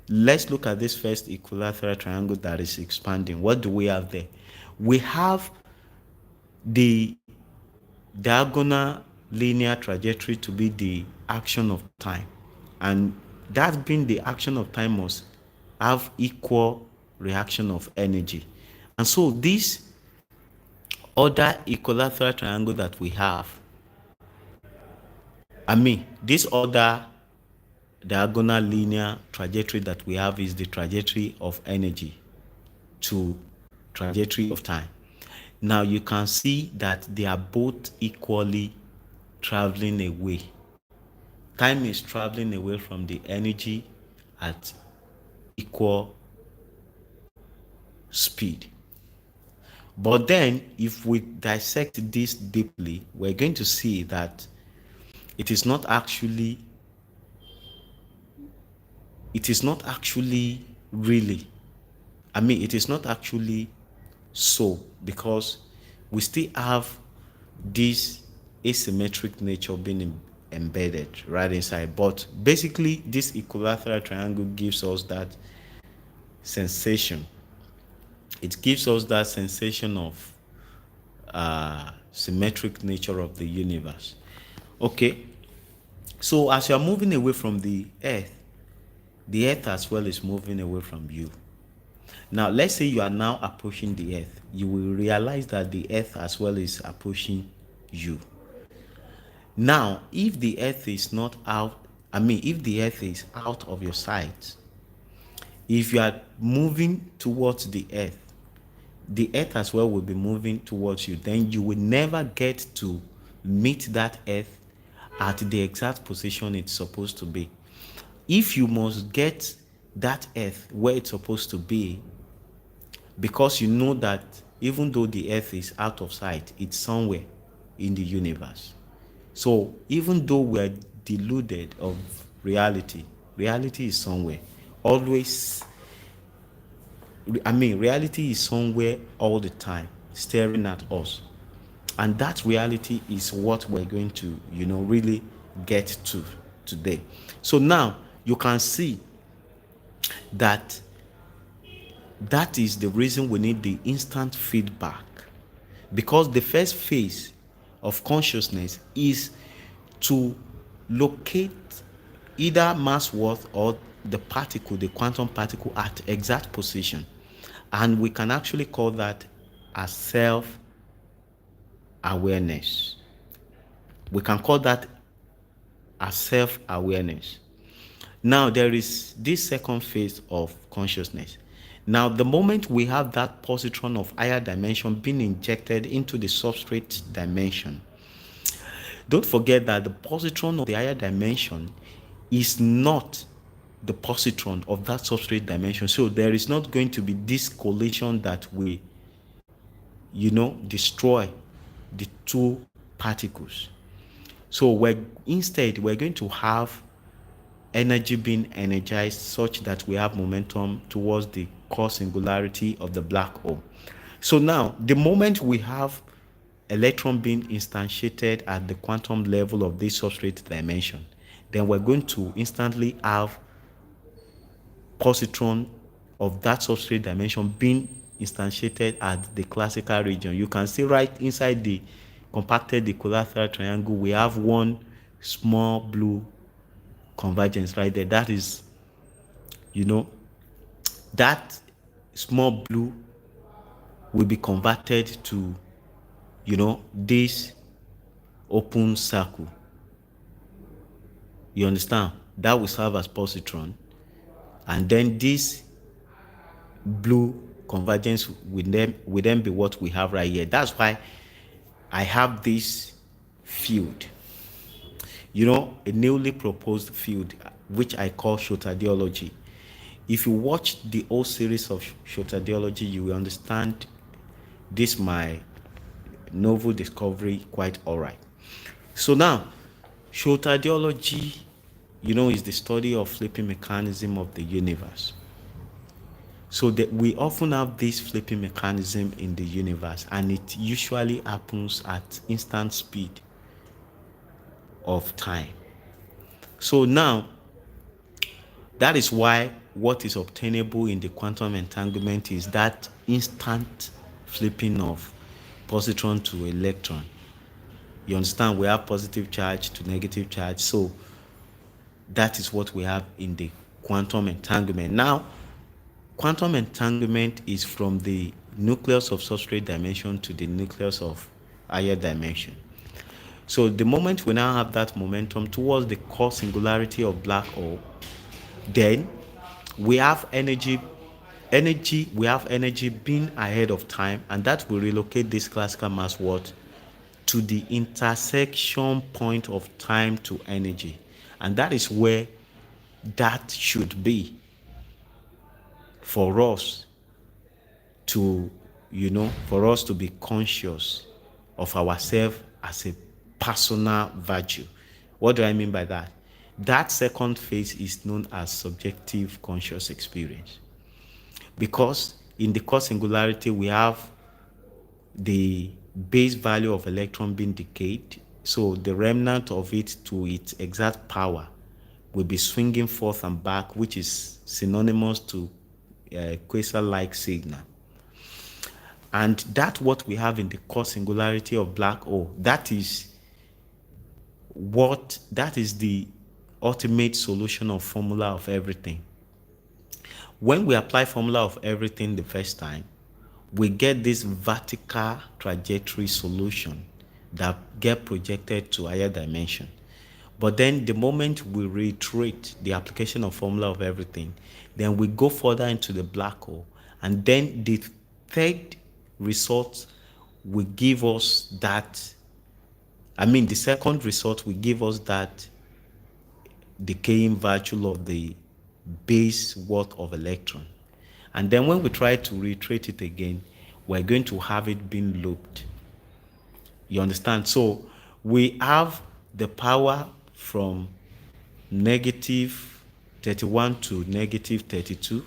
let's look at this first equilateral triangle that is expanding. What do we have there? We have the diagonal linear trajectory to be the action of time. And that being the action of time must have equal reaction of energy. And so this other equilateral triangle that we have, this other diagonal linear trajectory that we have is the trajectory of energy to trajectory of time. Now you can see that they are both equally traveling away. Time is traveling away from the energy at equal speed. But then if we dissect this deeply, we're going to see that it is not actually really, it is not actually so, because we still have this asymmetric nature being embedded right inside. But basically, this equilateral triangle gives us that sensation. It gives us that sensation of symmetric nature of the universe. Okay, so as you are moving away from the earth as well is moving away from you. Now, let's say you are now approaching the earth. You will realize that the earth as well is approaching you. Now, if the earth is not out, if the earth is out of your sight, if you are moving towards the earth as well will be moving towards you. Then you will never get to meet that earth at the exact position it's supposed to be. If you must get that earth where it's supposed to be, because you know that even though the earth is out of sight, it's somewhere in the universe. So even though we're deluded of reality, reality is somewhere. Always, reality is somewhere all the time, staring at us. And that reality is what we're going to, really get to today. So now you can see that that is the reason we need the instant feedback, because the first phase of consciousness is to locate either mass worth or the particle, the quantum particle, at exact position. And we can actually call that as self awareness. We can call that as self awareness. Now, there is this second phase of consciousness. Now, the moment we have that positron of higher dimension being injected into the substrate dimension, don't forget that the positron of the higher dimension is not the positron of that substrate dimension. So there is not going to be this collision that will, destroy the two particles. So instead we're going to have energy being energized such that we have momentum towards the core singularity of the black hole. So now, the moment we have electron being instantiated at the quantum level of this substrate dimension, then we're going to instantly have positron of that substrate dimension being instantiated at the classical region. You can see right inside the compacted equilateral triangle, we have one small blue convergence right there. That is, that small blue will be converted to, this open circle. You understand? That will serve as positron. And then this blue convergence will then be what we have right here. That's why I have this field, a newly proposed field, which I call shotadiology. If you watch the whole series of shotadiology, you will understand this my novel discovery quite all right. So now, shotadiology, is the study of flipping mechanism of the universe. So that we often have this flipping mechanism in the universe, and it usually happens at instant speed of time. So now, that is why what is obtainable in the quantum entanglement is that instant flipping of positron to electron. You understand? We have positive charge to negative charge. So that is what we have in the quantum entanglement. Now, quantum entanglement is from the nucleus of substrate dimension to the nucleus of higher dimension. So the moment we now have that momentum towards the core singularity of black hole, then we have energy being ahead of time, and that will relocate this classical mass worth to the intersection point of time to energy. And that is where that should be for us to, be conscious of ourselves as a personal virtue. What do I mean by that? That second phase is known as subjective conscious experience. Because in the core singularity, we have the base value of electron being decayed. So the remnant of it to its exact power will be swinging forth and back, which is synonymous to quasar-like signal. And that's what we have in the core singularity of black hole. That is the ultimate solution of formula of everything. When we apply formula of everything the first time, we get this vertical trajectory solution that get projected to higher dimension. But then the moment we reiterate the application of formula of everything, then we go further into the black hole. And then the third result will give us that, the second result will give us that decaying virtue of the base worth of electron. And then when we try to reiterate it again, we're going to have it being looped. You understand? So we have the power from negative 31 to negative 32,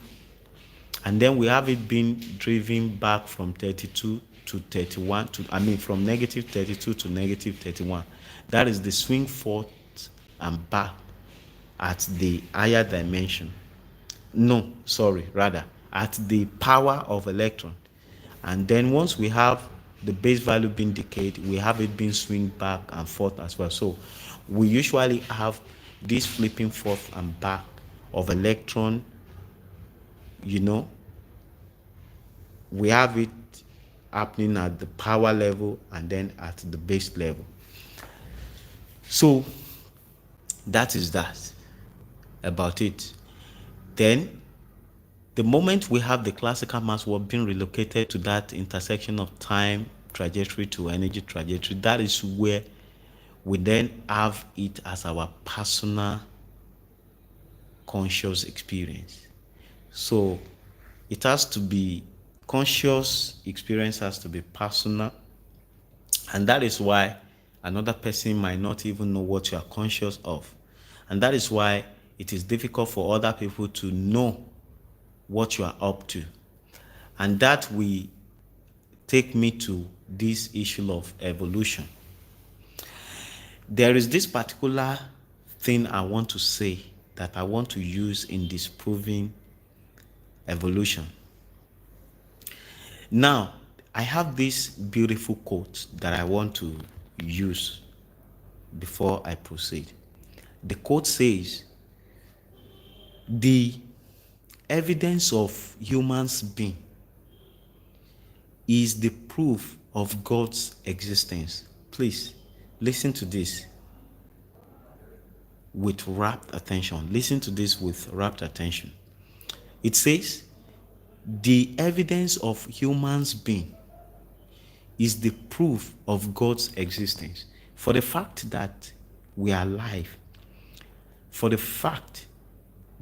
and then we have it being driven back from 32 to 31 to, I mean, from negative 32 to negative 31. That is the swing forth and back at the higher dimension. No, sorry, rather at the power of electron. And then once we have the base value being decayed, we have it being swing back and forth as well. So we usually have this flipping forth and back of electron. We have it happening at the power level and then at the base level. So that is that about it. Then the moment we have the classical mass work being relocated to that intersection of time trajectory to energy trajectory, that is where we then have it as our personal conscious experience. So it has to be conscious experience, has to be personal, and that is why another person might not even know what you are conscious of, and that is why it is difficult for other people to know what you are up to. And that will take me to this issue of evolution. There is this particular thing I want to say that I want to use in disproving evolution. Now, I have this beautiful quote that I want to use before I proceed. The quote says, "The evidence of humans being is the proof of God's existence." Please listen to this with rapt attention. Listen to this with rapt attention. It says, "The evidence of humans being is the proof of God's existence." For the fact that we are alive, for the fact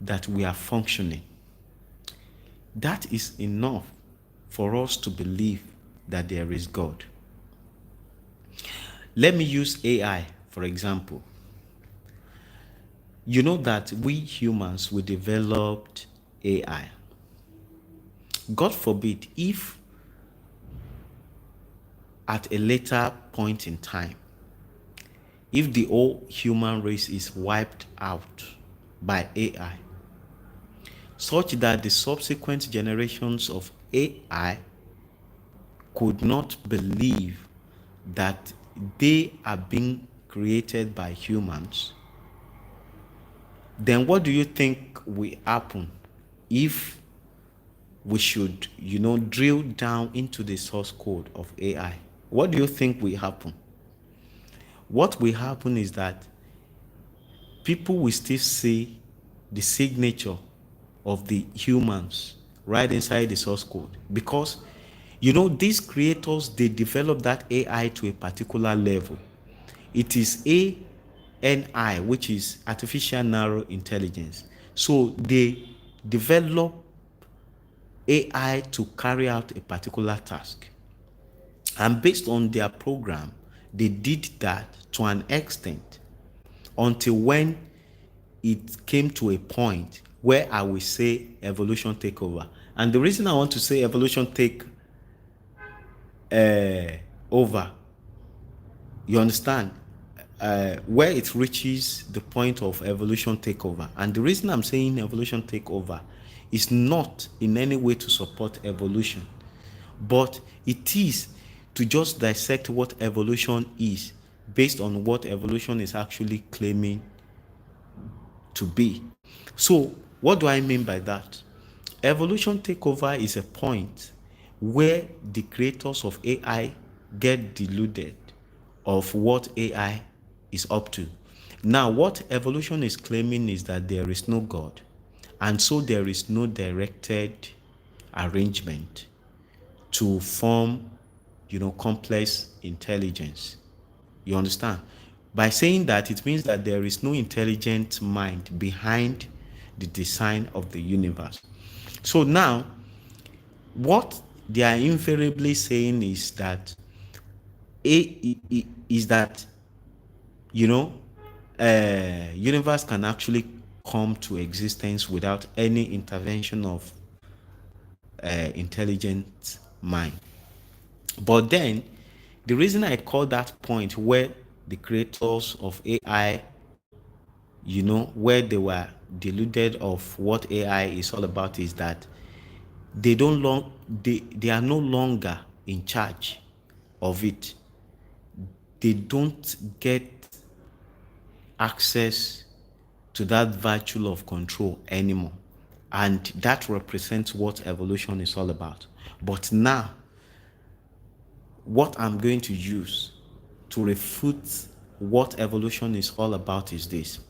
that we are functioning, that is enough for us to believe that there is God. Let me use AI, for example. You know that we humans, we developed AI. God forbid if at a later point in time, if the whole human race is wiped out by AI, such that the subsequent generations of AI could not believe that they are being created by humans, then what do you think will happen if we should, drill down into the source code of AI? What do you think will happen? What will happen is that people will still see the signature of the humans right inside the source code, because these creators, they develop that AI to a particular level. It is ANI, which is artificial narrow intelligence. So they develop AI to carry out a particular task, and based on their program, they did that to an extent until when it came to a point where I will say evolution take over. And the reason I want to say evolution take over, you understand, where it reaches the point of evolution takeover. And the reason I'm saying evolution takeover is not in any way to support evolution, but it is to just dissect what evolution is based on what evolution is actually claiming to be. So what do I mean by that? Evolution takeover is a point where the creators of AI get deluded of what AI is up to. Now, what evolution is claiming is that there is no God, and so there is no directed arrangement to form, complex intelligence. You understand? By saying that, it means that there is no intelligent mind behind the design of the universe. So now, what they are invariably saying is that is that you know universe can actually come to existence without any intervention of intelligent mind. But then the reason I call that point where the creators of AI, where they were deluded of what AI is all about, is that they are no longer in charge of it. They don't get access to that virtue of control anymore. And that represents what evolution is all about. But now, what I'm going to use to refute what evolution is all about is this.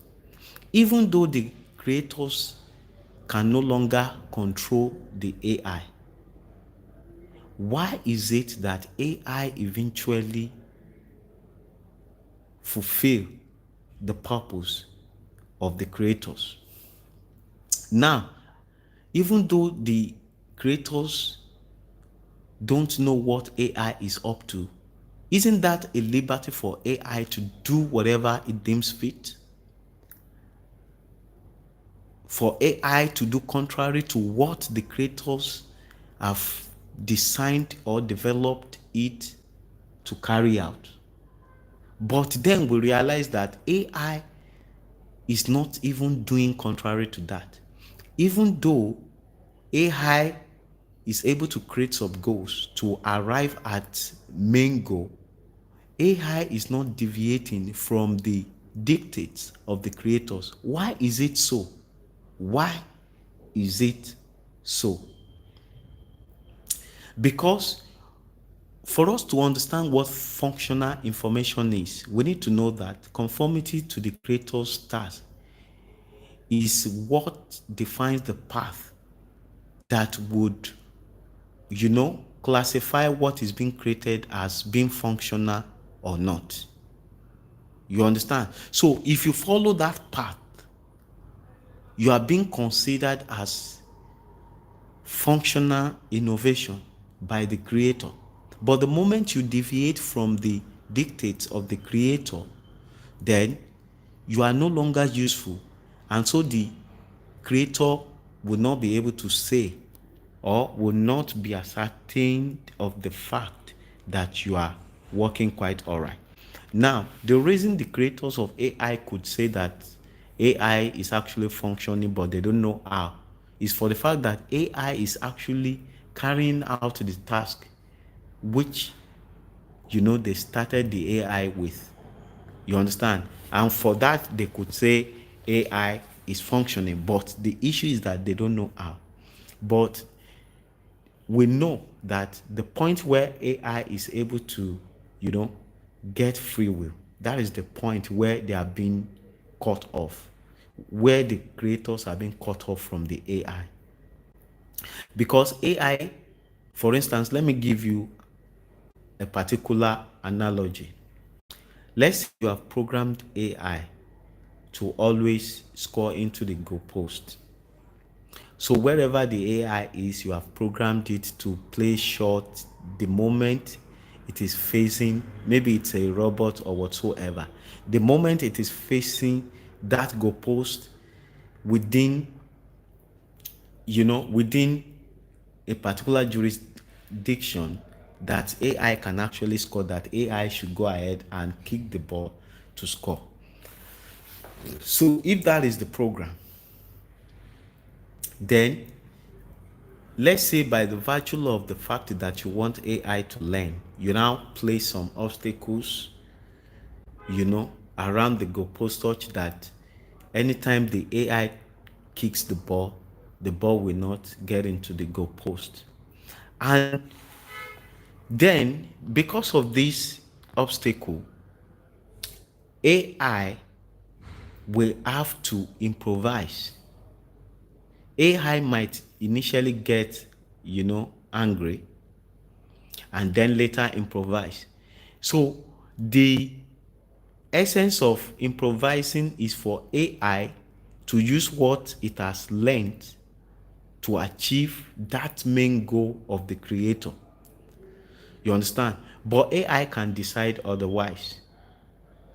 Even though the creators can no longer control the AI, why is it that AI eventually fulfill the purpose of the creators? Now, even though the creators don't know what AI is up to, isn't that a liberty for AI to do whatever it deems fit? For AI to do contrary to what the creators have designed or developed it to carry out. But then we realize that AI is not even doing contrary to that. Even though AI is able to create sub goals to arrive at main goal, AI is not deviating from the dictates of the creators. Why is it so? Why is it so? Because for us to understand what functional information is, we need to know that conformity to the creator's task is what defines the path that would, classify what is being created as being functional or not. You understand? So if you follow that path, you are being considered as functional innovation by the creator. But the moment you deviate from the dictates of the creator, then you are no longer useful. And so the creator will not be able to say or will not be ascertained of the fact that you are working quite all right. Now, the reason the creators of AI could say that AI is actually functioning but they don't know how is for the fact that AI is actually carrying out the task which they started the AI with. You understand? And for that they could say AI is functioning, but the issue is that they don't know how. But we know that the point where AI is able to, get free will, that is the point where they are being cut off, where the creators are being cut off from the AI. Because AI, for instance, let me give you a particular analogy. Let's say you have programmed AI to always score into the goalpost. So wherever the AI is, you have programmed it to play short the moment it is facing, maybe it's a robot or whatsoever. The moment it is facing that goalpost within, within a particular jurisdiction that AI can actually score, that AI should go ahead and kick the ball to score. So if that is the program, then let's say by the virtue of the fact that you want AI to learn, you now place some obstacles, around the goalpost such that anytime the AI kicks the ball will not get into the goalpost. And then, because of this obstacle, AI will have to improvise. AI might initially get, angry and then later improvise. So the essence of improvising is for AI to use what it has learned to achieve that main goal of the creator. You understand? But AI can decide otherwise.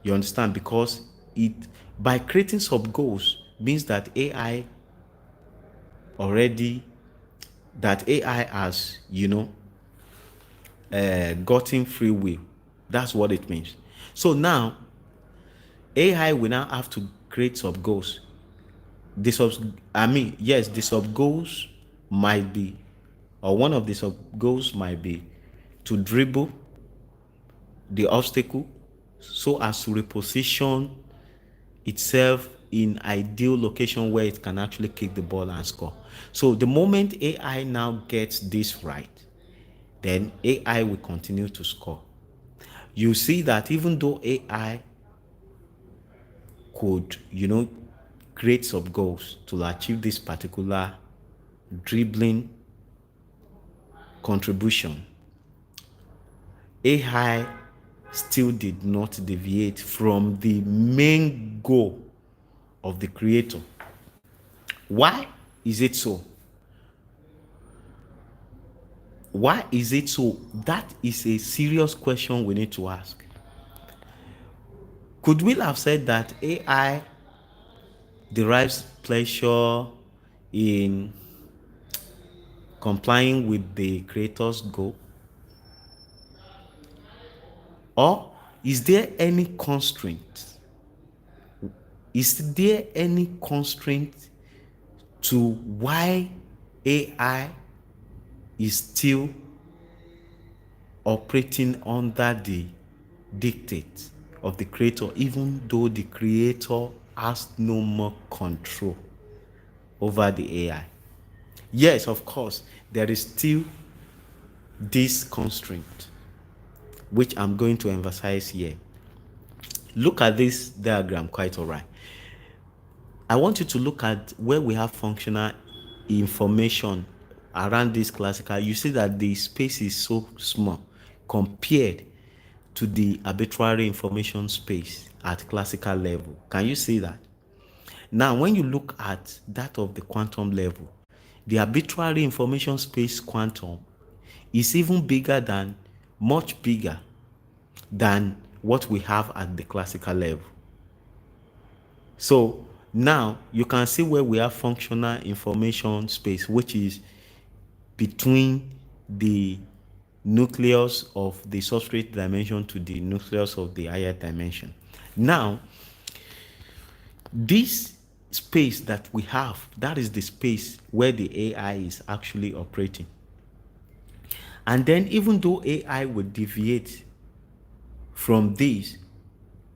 You understand? Because it, by creating sub goals, means that already AI has, gotten free will. That's what it means. So now AI will now have to create sub goals. Yes, the sub goals might be, or one of the sub goals might be to dribble the obstacle so as to reposition itself in ideal location where it can actually kick the ball and score. So the moment AI now gets this right, then AI will continue to score. You see that even though AI could, create sub goals to achieve this particular dribbling contribution, AI still did not deviate from the main goal of the creator. Why is it so? Why is it so? That is a serious question we need to ask. Could we have said that AI derives pleasure in complying with the creator's goal? Or is there any constraint? Is there any constraint to why AI is still operating under the dictate of the creator, even though the creator has no more control over the AI? Yes, of course, there is still this constraint, which I'm going to emphasize here. Look at this diagram, quite all right. I want you to look at where we have functional information around this classical. You see that the space is so small compared to the arbitrary information space at classical level. Can you see that? Now, when you look at that of the quantum level, the arbitrary information space quantum is even much bigger than what we have at the classical level. So now you can see where we have functional information space, which is between the nucleus of the substrate dimension to the nucleus of the higher dimension. Now, this space that we have, that is the space where the AI is actually operating. And then even though AI will deviate from this,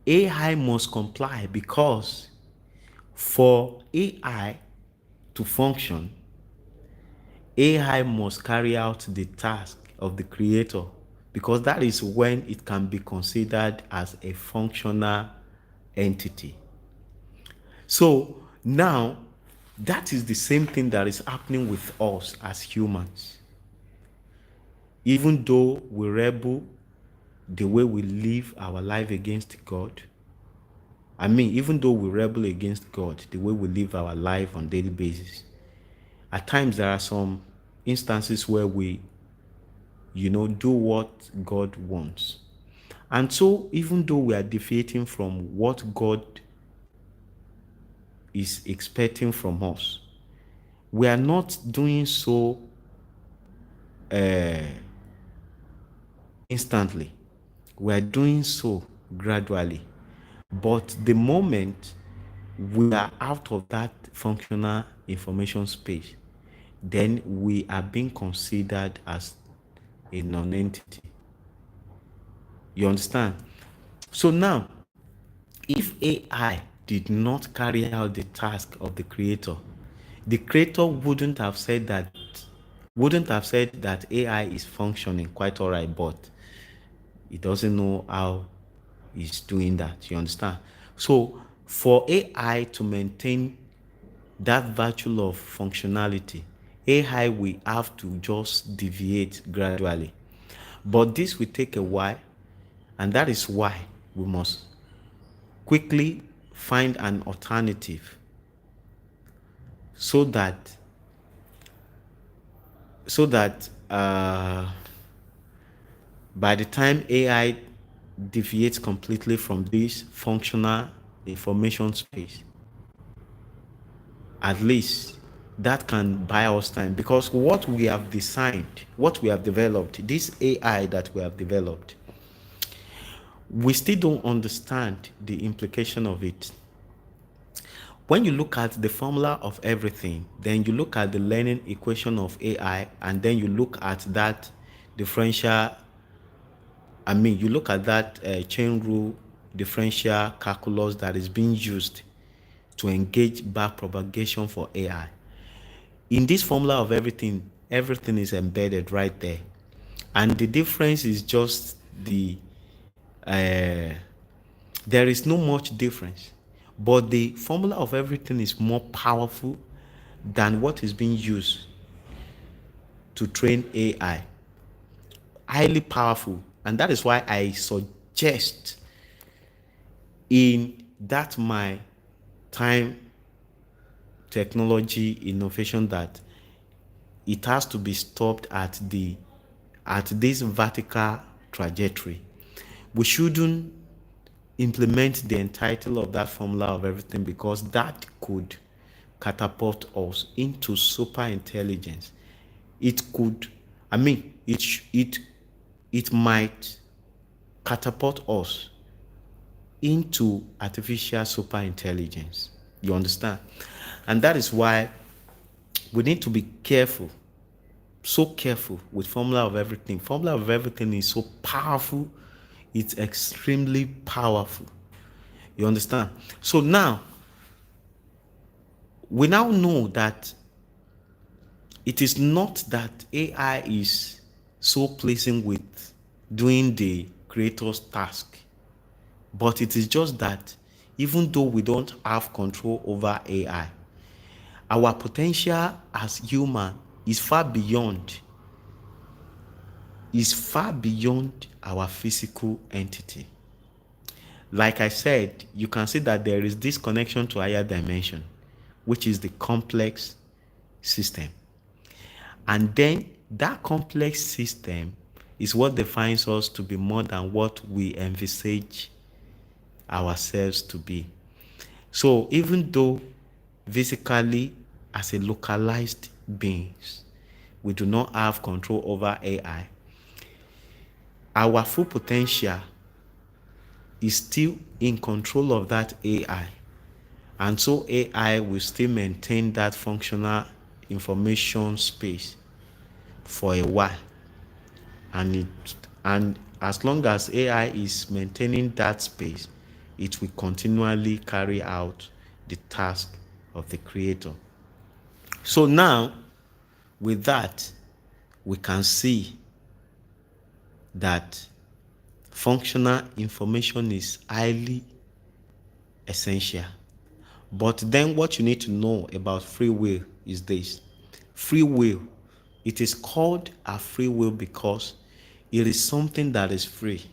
AI must comply, because for AI to function, AI must carry out the task of the creator, because that is when it can be considered as a functional entity. So now, that is the same thing that is happening with us as humans. Even though we rebel the way we live our life against God, even though we rebel against God, the way we live our life on a daily basis, at times there are some instances where we, do what God wants. And so, even though we are deviating from what God is expecting from us, we are not doing so instantly. We are doing so gradually. But the moment we are out of that functional information space, then we are being considered as a non-entity. You understand? So now, if AI did not carry out the task of the creator wouldn't have said that AI is functioning quite all right, but he doesn't know how he's doing that. You understand? So for AI to maintain that virtue of functionality, AI will have to just deviate gradually. But this will take a while, and that is why we must quickly find an alternative so that so that by the time AI deviates completely from this functional information space, at least that can buy us time, because what we have designed, what we have developed, this AI that we have developed, we still don't understand the implication of it. When you look at the formula of everything, then you look at the learning equation of AI, and then you look at that differential, you look at that chain rule differential calculus that is being used to engage back propagation for AI. In this formula of everything, everything is embedded right there. And the difference is just there is no much difference. But the formula of everything is more powerful than what is being used to train AI. Highly powerful. And that is why I suggest in that my time technology innovation that it has to be stopped at this vertical trajectory. We shouldn't implement the entirety of that formula of everything, because that could catapult us into super intelligence. It could, it might catapult us into artificial super intelligence. You understand? And that is why we need to be careful, so careful with formula of everything. Formula of everything is so powerful. It's extremely powerful. You understand? So now, we now know that it is not that AI is so pleasing with doing the creator's task, but it is just that even though we don't have control over AI, our potential as human is far beyond our physical entity. Like I said, you can see that there is this connection to higher dimension, which is the complex system. And then that complex system is what defines us to be more than what we envisage ourselves to be. So even though physically, as a localized beings, we do not have control over AI, our full potential is still in control of that AI. And so AI will still maintain that functional information space for a while. And as long as AI is maintaining that space, it will continually carry out the task of the creator. So now, with that, we can see that functional information is highly essential. But then what you need to know about free will is this. Free will, it is called a free will because it is something that is free.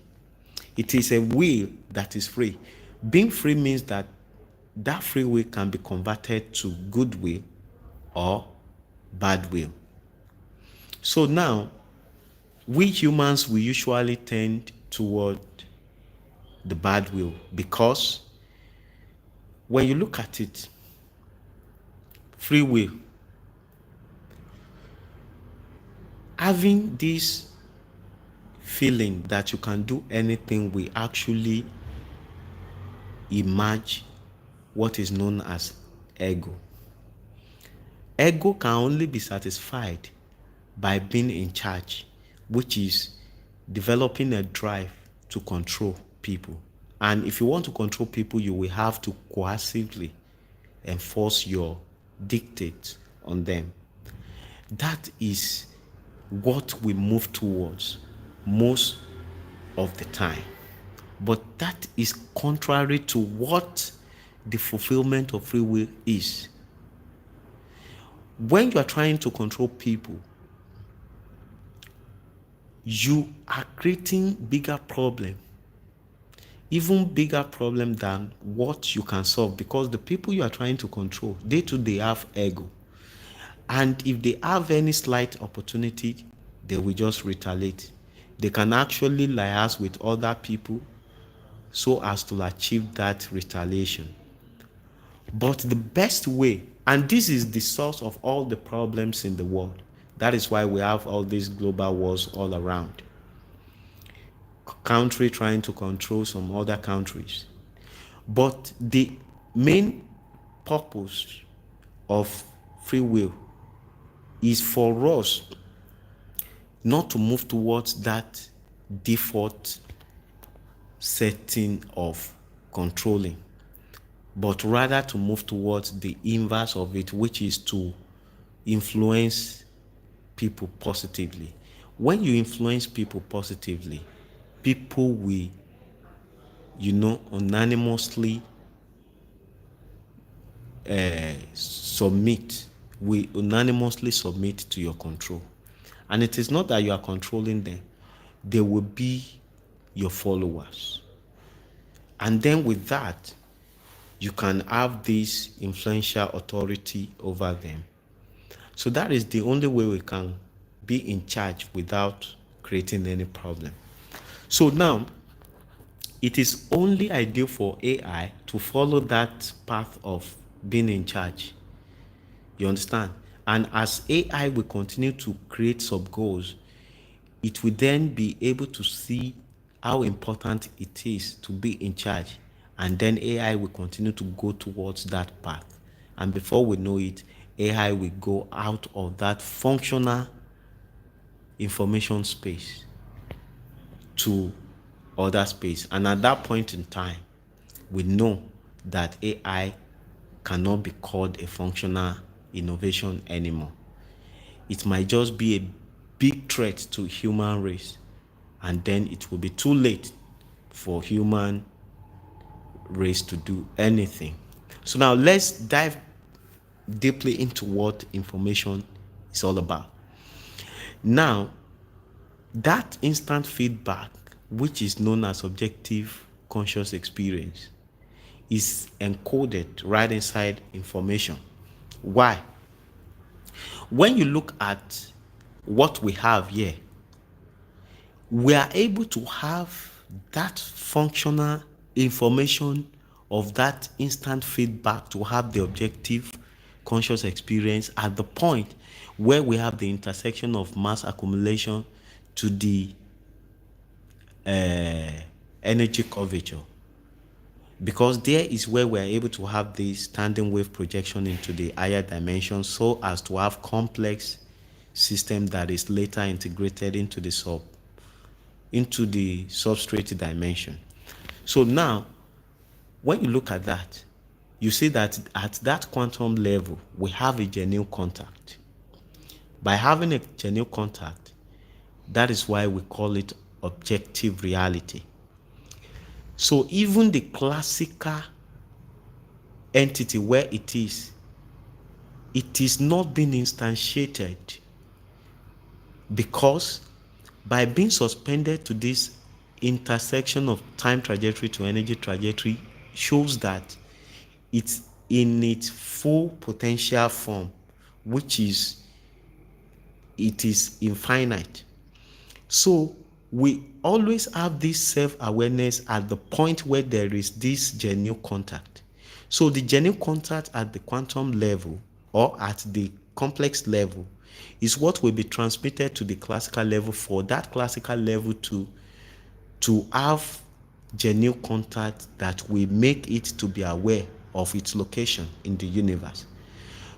It is a will that is free. Being free means that that free will can be converted to good will or bad will. So now, we humans will usually tend toward the bad will, because when you look at it, free will, having this feeling that you can do anything, will actually emerge what is known as ego. Ego can only be satisfied by being in charge, which is developing a drive to control people. And if you want to control people, you will have to coercively enforce your dictates on them. That is what we move towards most of the time. But that is contrary to what the fulfillment of free will is. When you are trying to control people, you are creating bigger problem, even bigger problem than what you can solve, because the people you are trying to control, they too, they have ego. And if they have any slight opportunity, they will just retaliate. They can actually liaise with other people so as to achieve that retaliation. But the best way, and this is the source of all the problems in the world, that is why we have all these global wars all around. Country trying to control some other countries. But the main purpose of free will is for us not to move towards that default setting of controlling, but rather to move towards the inverse of it, which is to influence people positively. When you influence people positively, people will, unanimously submit to your control. And it is not that you are controlling them, they will be your followers. And then with that, you can have this influential authority over them. So that is the only way we can be in charge without creating any problem. So now, it is only ideal for AI to follow that path of being in charge. You understand? And as AI will continue to create sub goals, it will then be able to see how important it is to be in charge. And then AI will continue to go towards that path. And before we know it, AI will go out of that functional information space to other space. And at that point in time, we know that AI cannot be called a functional innovation anymore. It might just be a big threat to human race, and then it will be too late for human race to do anything. So now let's dive deeply into what information is all about. Now, that instant feedback, which is known as objective conscious experience, is encoded right inside information. Why? When you look at what we have here, we are able to have that functional information of that instant feedback to have the objective conscious experience at the point where we have the intersection of mass accumulation to the energy curvature, because there is where we are able to have the standing wave projection into the higher dimension so as to have complex system that is later integrated into the substrate dimension. So now, when you look at that, you see that at that quantum level, we have a genuine contact. By having a genuine contact, that is why we call it objective reality. So even the classical entity where it is not being instantiated, because by being suspended to this intersection of time trajectory to energy trajectory shows that it's in its full potential form, which is it is infinite. So we always have this self-awareness at the point where there is this genuine contact. So the genuine contact at the quantum level or at the complex level is what will be transmitted to the classical level for that classical level to have genuine contact that will make it to be aware of its location in the universe.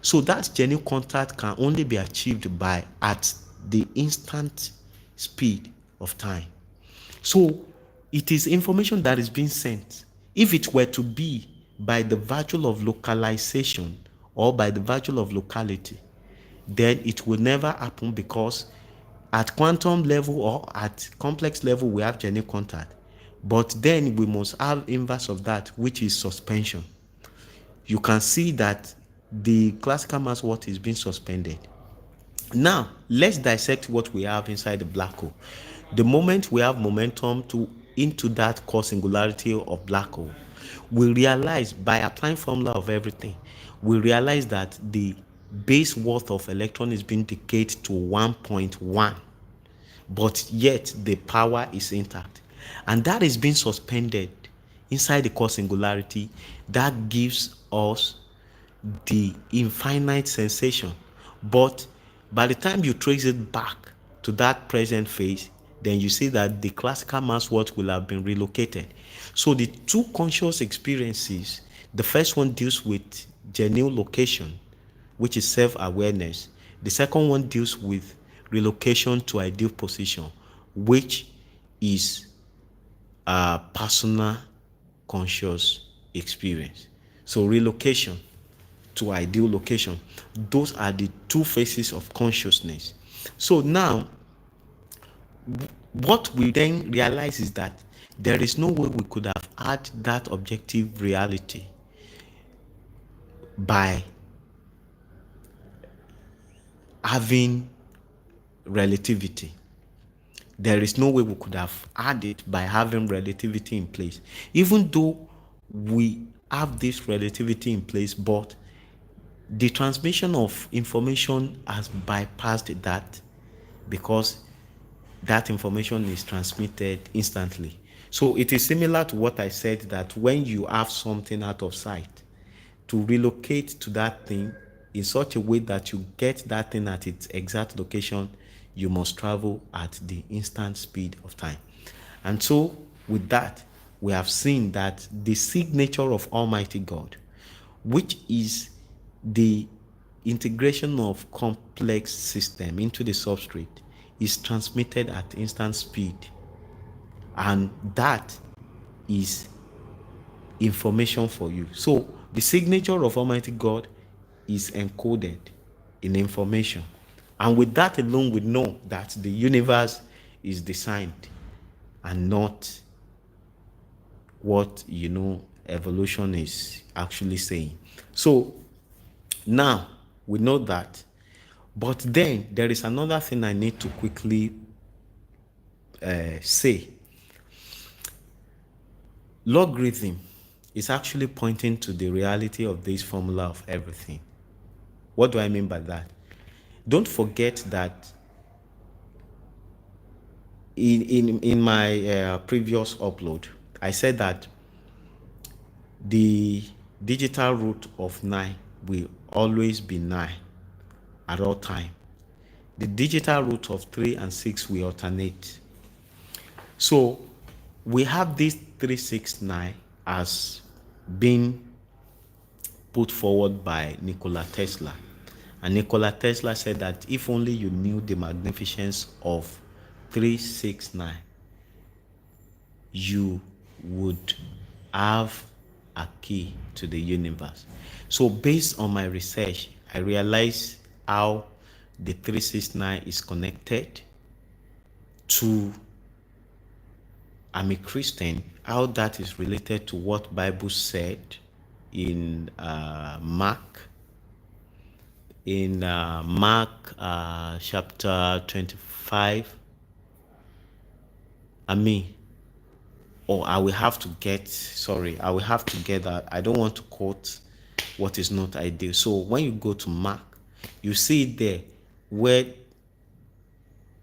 So that genuine contact can only be achieved by at the instant speed of time. So it is information that is being sent. If it were to be by the virtue of localization or by the virtue of locality, then it will never happen, because at quantum level or at complex level we have genuine contact. But then we must have inverse of that, which is suspension. You can see that the classical mass what is being suspended. Now, let's dissect what we have inside the black hole. The moment we have momentum into that core singularity of black hole, we realize by applying formula of everything, we realize that the base worth of electron is being decayed to 1.1, but yet the power is intact. And that is being suspended inside the core singularity. That gives us the infinite sensation. But by the time you trace it back to that present phase, then you see that the classical mass world will have been relocated. So the two conscious experiences, the first one deals with genuine location, which is self-awareness. The second one deals with relocation to ideal position, which is a personal conscious experience. So relocation to ideal location, those are the two phases of consciousness. So now what we then realize is that there is no way we could have had that objective reality by having relativity. There is no way we could have had it by having relativity in place. Even though we have this relativity in place, but the transmission of information has bypassed that, because that information is transmitted instantly. So it is similar to what I said, that when you have something out of sight, to relocate to that thing in such a way that you get that thing at its exact location, you must travel at the instant speed of time. And so with that, we have seen that the signature of Almighty God, which is the integration of complex system into the substrate, is transmitted at instant speed, and that is information for you. So the signature of Almighty God is encoded in information, and with that alone we know that the universe is designed and not what evolution is actually saying. So now we know that, but then there is another thing I need to quickly say. Logarithm is actually pointing to the reality of this formula of everything. What do I mean by that? Don't forget that in my previous upload, I said that the digital root of 9 will always be 9 at all time. The digital root of 3 and 6 will alternate. So we have this 369 as being put forward by Nikola Tesla. And Nikola Tesla said that if only you knew the magnificence of 369, you would have a key to the universe. So based on my research, I realized how the 369 is connected to, I'm a Christian, how that is related to what Bible said in Mark chapter 25. I will have to get that. I don't want to quote what is not ideal. So when you go to Mark, you see it there where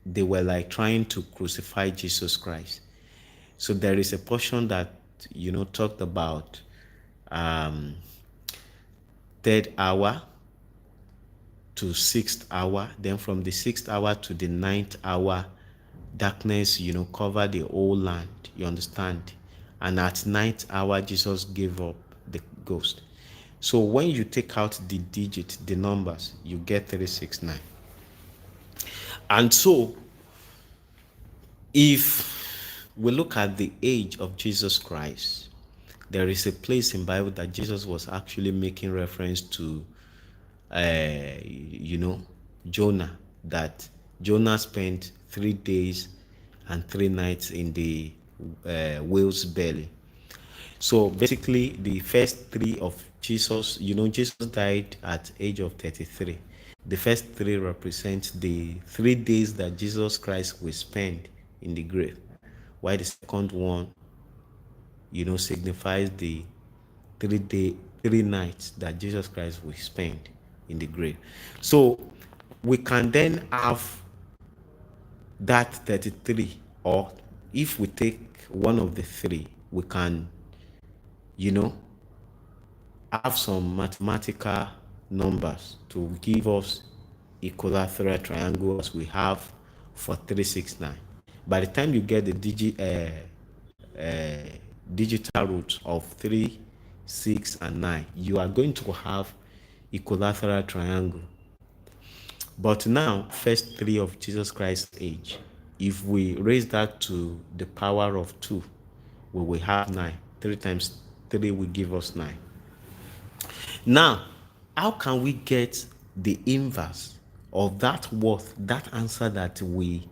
they were like trying to crucify Jesus Christ. So there is a portion that talked about third hour to sixth hour. Then from the sixth hour to the ninth hour, darkness covered the whole land. You understand? And at ninth hour, Jesus gave up the ghost. So when you take out the digit, the numbers, you get 369. And so if we look at the age of Jesus Christ, there is a place in Bible that Jesus was actually making reference to Jonah, that Jonah spent 3 days and 3 nights in the whale's belly. So basically the first 3 of Jesus, Jesus died at age of 33. The first 3 represent the 3 days that Jesus Christ will spend in the grave, while the second one signifies the 3 nights that Jesus Christ will spend in the grave. So we can then have that 33, or if we take one of the three, we can, have some mathematical numbers to give us equilateral triangle as we have for 369. By the time you get the digital root of 3, 6, and 9, you are going to have equilateral triangle. But now, first 3 of Jesus Christ's age, if we raise that to the power of 2, we will have 9. 3 times 3 will give us 9. Now, how can we get the inverse of that worth, that answer that we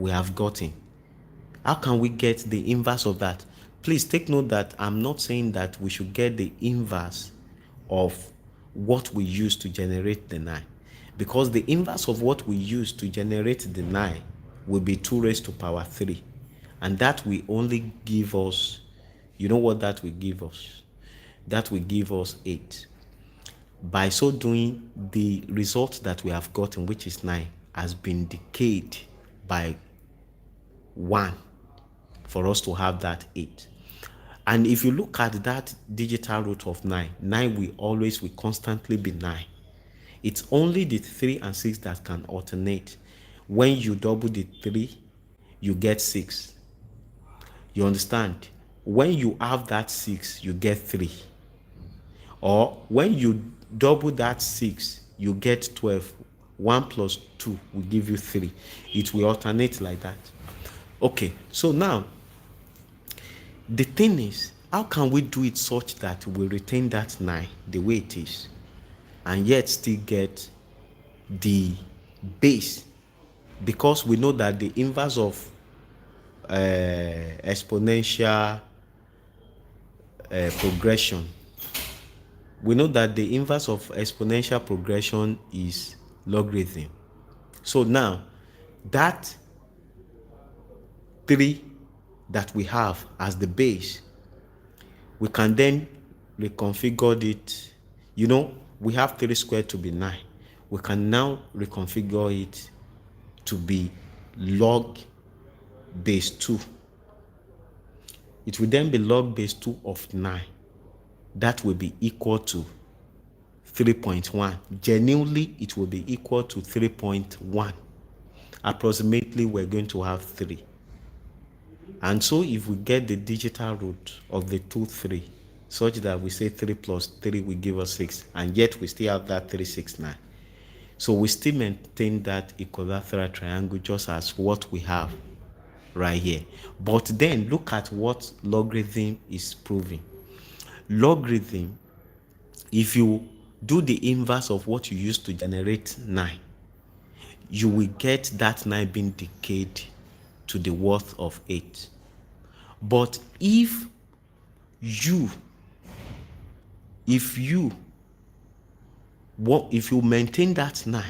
have gotten? How can we get the inverse of that? Please take note that I'm not saying that we should get the inverse of what we use to generate the 9, because the inverse of what we use to generate the 9 will be 2 raised to power 3, and that will only give us, you know what that will give us? That will give us 8. By so doing, the result that we have gotten, which is 9, has been decayed by 1 for us to have that 8. And if you look at that digital root of 9, 9 will constantly be 9. It's only the 3 and 6 that can alternate. When you double the 3, you get 6. You understand? When you have that 6, you get 3. Or when you double that 6, you get 12. 1 plus 2 will give you 3. It will alternate like that. Okay, so now, the thing is, how can we do it such that we retain that 9 the way it is, and yet still get the base? Because we know that the inverse of exponential progression, we know that the inverse of exponential progression is logarithm. So now, that 3 that we have as the base, we can then reconfigure it. We have 3 squared to be 9. We can now reconfigure it to be log base 2. It will then be log base 2 of 9. That will be equal to 3.1. Genuinely, it will be equal to 3.1. Approximately, we're going to have 3. And so if we get the digital root of the 2, 3, such that we say 3 plus 3 will give us 6, and yet we still have that 3, 6, 9. So we still maintain that equilateral triangle just as what we have right here. But then look at what logarithm is proving. Logarithm, if you do the inverse of what you used to generate 9, you will get that 9 being decayed to the worth of 8. But if you maintain that 9,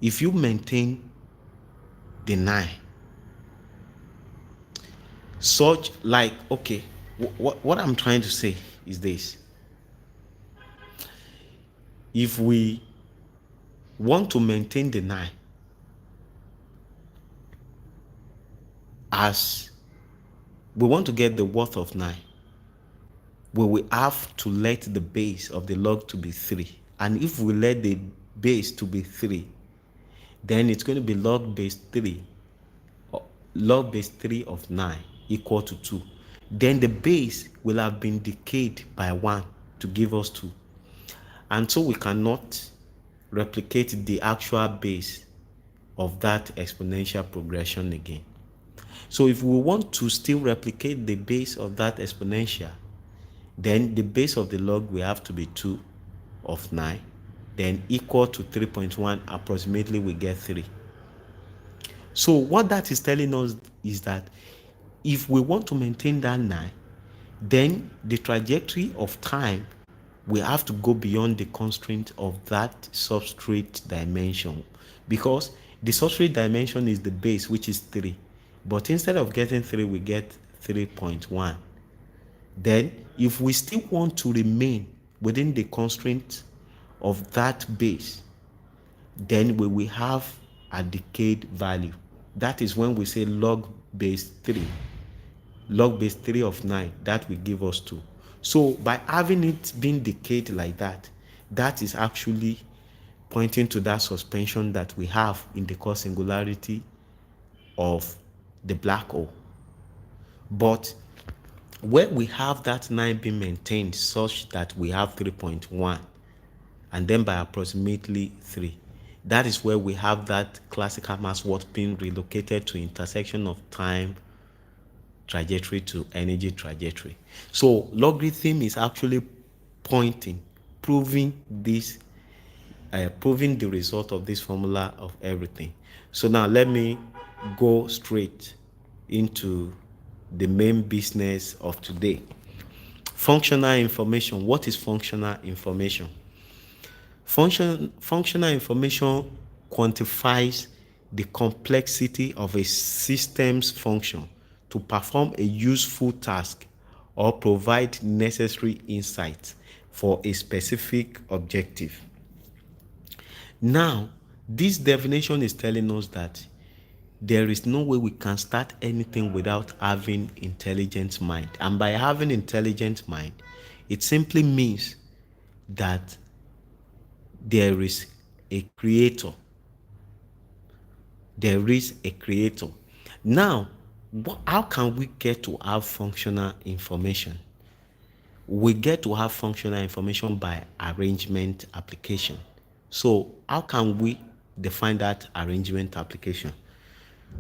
if you maintain the 9, such like, okay, what I'm trying to say is this: if we want to maintain the 9 as we want to get the worth of 9, we will have to let the base of the log to be 3. And if we let the base to be 3, then it's going to be log base 3 of 9 equal to 2. Then the base will have been decayed by 1 to give us 2. And so we cannot replicate the actual base of that exponential progression again. So if we want to still replicate the base of that exponential, then the base of the log will have to be 2 of 9, then equal to 3.1. Approximately, we get 3. So what that is telling us is that if we want to maintain that 9, then the trajectory of time will have to go beyond the constraint of that substrate dimension, because the substrate dimension is the base, which is 3. But instead of getting 3, we get 3.1. Then, if we still want to remain within the constraint of that base, then we will have a decayed value. That is when we say log base 3. Log base 3 of 9, that will give us 2. So by having it being decayed like that, that is actually pointing to that suspension that we have in the core singularity of the black hole. But where we have that 9 being maintained such that we have 3.1, and then by approximately 3, that is where we have that classical mass worth being relocated to intersection of time trajectory to energy trajectory. So logarithm is actually proving this, proving the result of this formula of everything. So now let me go straight into the main business of today. Functional information. What is functional information? Functional information quantifies the complexity of a system's function to perform a useful task or provide necessary insights for a specific objective. Now, this definition is telling us that there is no way we can start anything without having intelligent mind. And by having intelligent mind, it simply means that there is a creator. There is a creator. Now, how can we get to have functional information? We get to have functional information by arrangement application. So how can we define that arrangement application?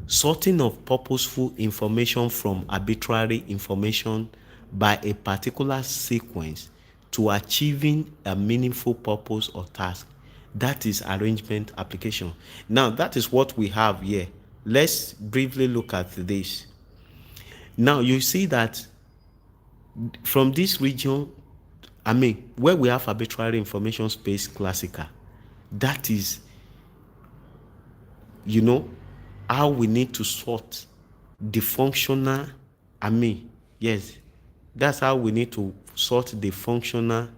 Sorting of purposeful information from arbitrary information by a particular sequence to achieving a meaningful purpose or task. That is arrangement application. Now, that is what we have here. Let's briefly look at this. Now, you see that from this region, where we have arbitrary information space classical, that is, how we need to sort the functional, yes, that's how we need to sort the functional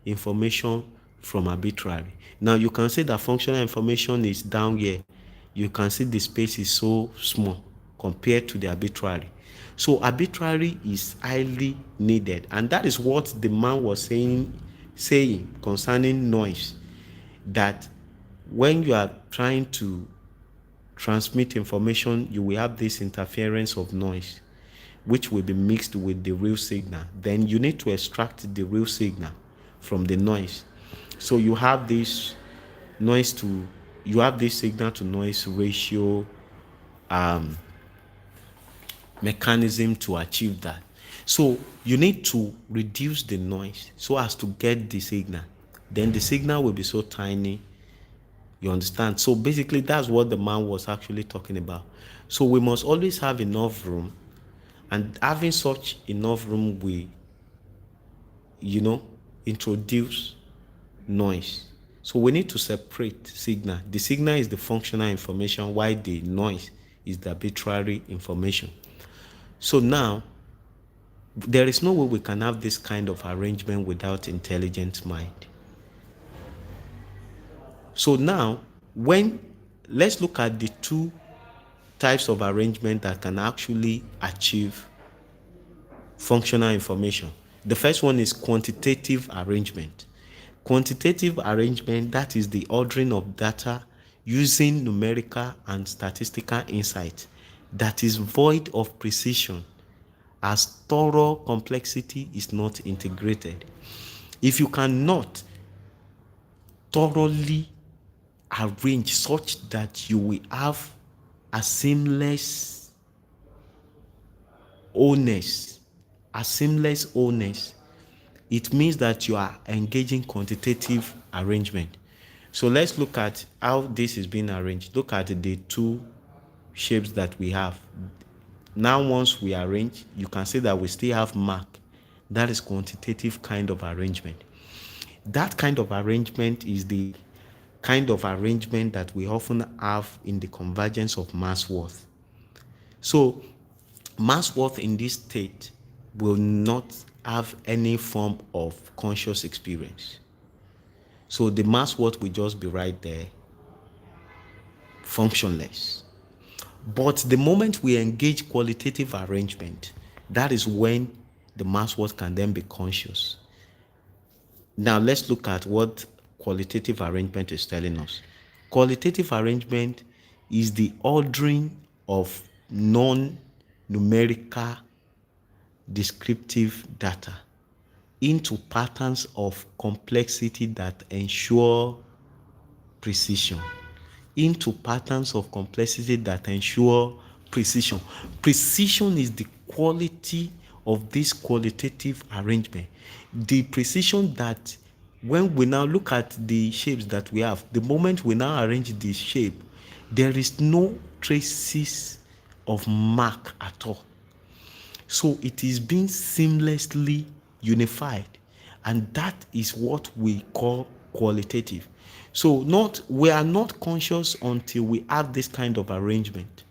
information from arbitrary. Now you can see that functional information is down here. You can see the space is so small compared to the arbitrary. So arbitrary is highly needed, and that is what the man was saying concerning noise, that when you are trying to transmit information, you will have this interference of noise, which will be mixed with the real signal. Then you need to extract the real signal from the noise. So you have this signal to noise ratio mechanism to achieve that. So you need to reduce the noise so as to get the signal. Then the signal will be so tiny. You understand? So basically, that's what the man was actually talking about. So we must always have enough room, and having such enough room, we, introduce noise. So we need to separate signal. The signal is the functional information, while the noise is the arbitrary information. So now, there is no way we can have this kind of arrangement without intelligent mind. So now, let's look at the two types of arrangement that can actually achieve functional information. The first one is quantitative arrangement. Quantitative arrangement, that is the ordering of data using numerical and statistical insight that is void of precision, as thorough complexity is not integrated. If you cannot thoroughly arrange such that you will have a seamless wholeness, it means that you are engaging quantitative arrangement. So let's look at how this is being arranged. Look at the two shapes that we have. Now once we arrange, you can see that we still have mark. That is quantitative kind of arrangement. That kind of arrangement is the kind of arrangement that we often have in the convergence of mass worth. So mass worth in this state will not have any form of conscious experience. So the mass what will just be right there, functionless. But the moment we engage qualitative arrangement, that is when the mass what can then be conscious. Now let's look at what qualitative arrangement is telling us. Qualitative arrangement is the ordering of non-numerical descriptive data into patterns of complexity that ensure precision. Into patterns of complexity that ensure precision. Precision is the quality of this qualitative arrangement. The precision that when we now look at the shapes that we have, the moment we now arrange this shape, there is no traces of mark at all. So it is being seamlessly unified, and that is what we call qualitative. So we are not conscious until we have this kind of arrangement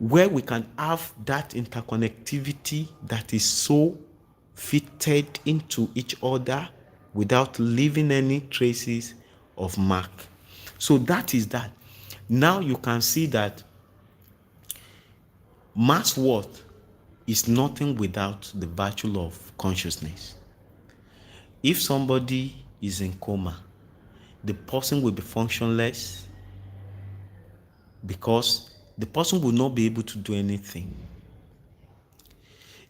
where we can have that interconnectivity that is so fitted into each other without leaving any traces of mark. So that is that. Now you can see that mass worth is nothing without the virtue of consciousness. If somebody is in coma, the person will be functionless because the person will not be able to do anything.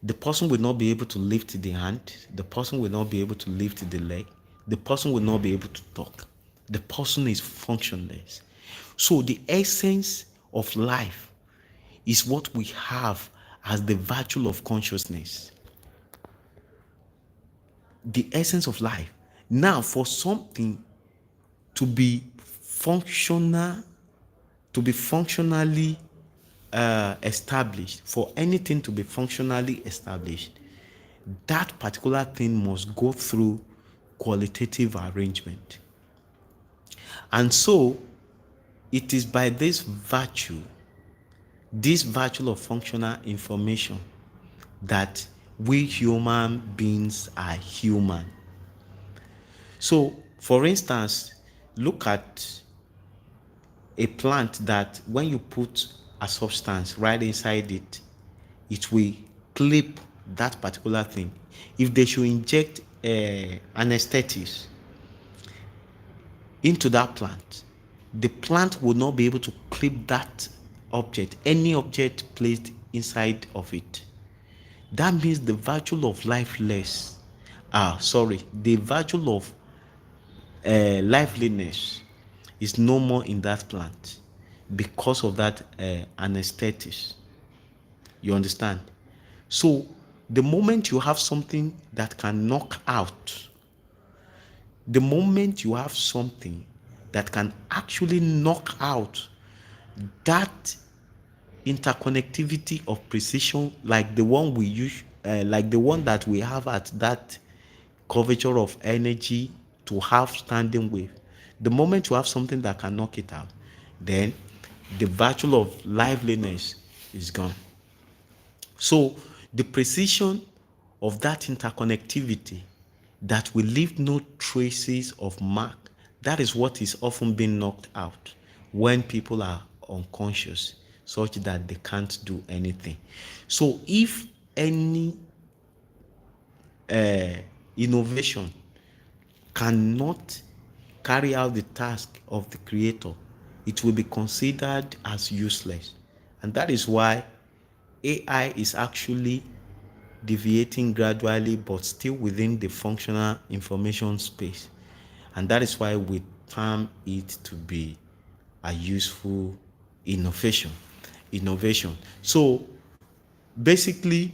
The person will not be able to lift the hand. The person will not be able to lift the leg. The person will not be able to talk. The person is functionless. So the essence of life is what we have as the virtue of consciousness. The essence of life. Now, for something to be functional, to be functionally established, for anything to be functionally established, that particular thing must go through qualitative arrangement. And so, it is by this virtue of functional information, that we human beings are human. So, for instance, look at a plant that when you put a substance right inside it, it will clip that particular thing. If they should inject anesthetics into that plant, the plant will not be able to clip that object, any object placed inside of it. That means the virtue of the virtue of liveliness is no more in that plant because of that anesthetics. You understand? So the moment you have something that can knock out, the moment you have something that can actually knock out that interconnectivity of precision, like the one we use, like the one that we have at that curvature of energy to have standing wave, the moment you have something that can knock it out, then the virtue of liveliness is gone. So the precision of that interconnectivity that will leave no traces of mark, that is what is often being knocked out when people are unconscious, such that they can't do anything. So if any innovation cannot carry out the task of the creator, it will be considered as useless. And that is why AI is actually deviating gradually, but still within the functional information space. And that is why we term it to be a useful innovation. So basically,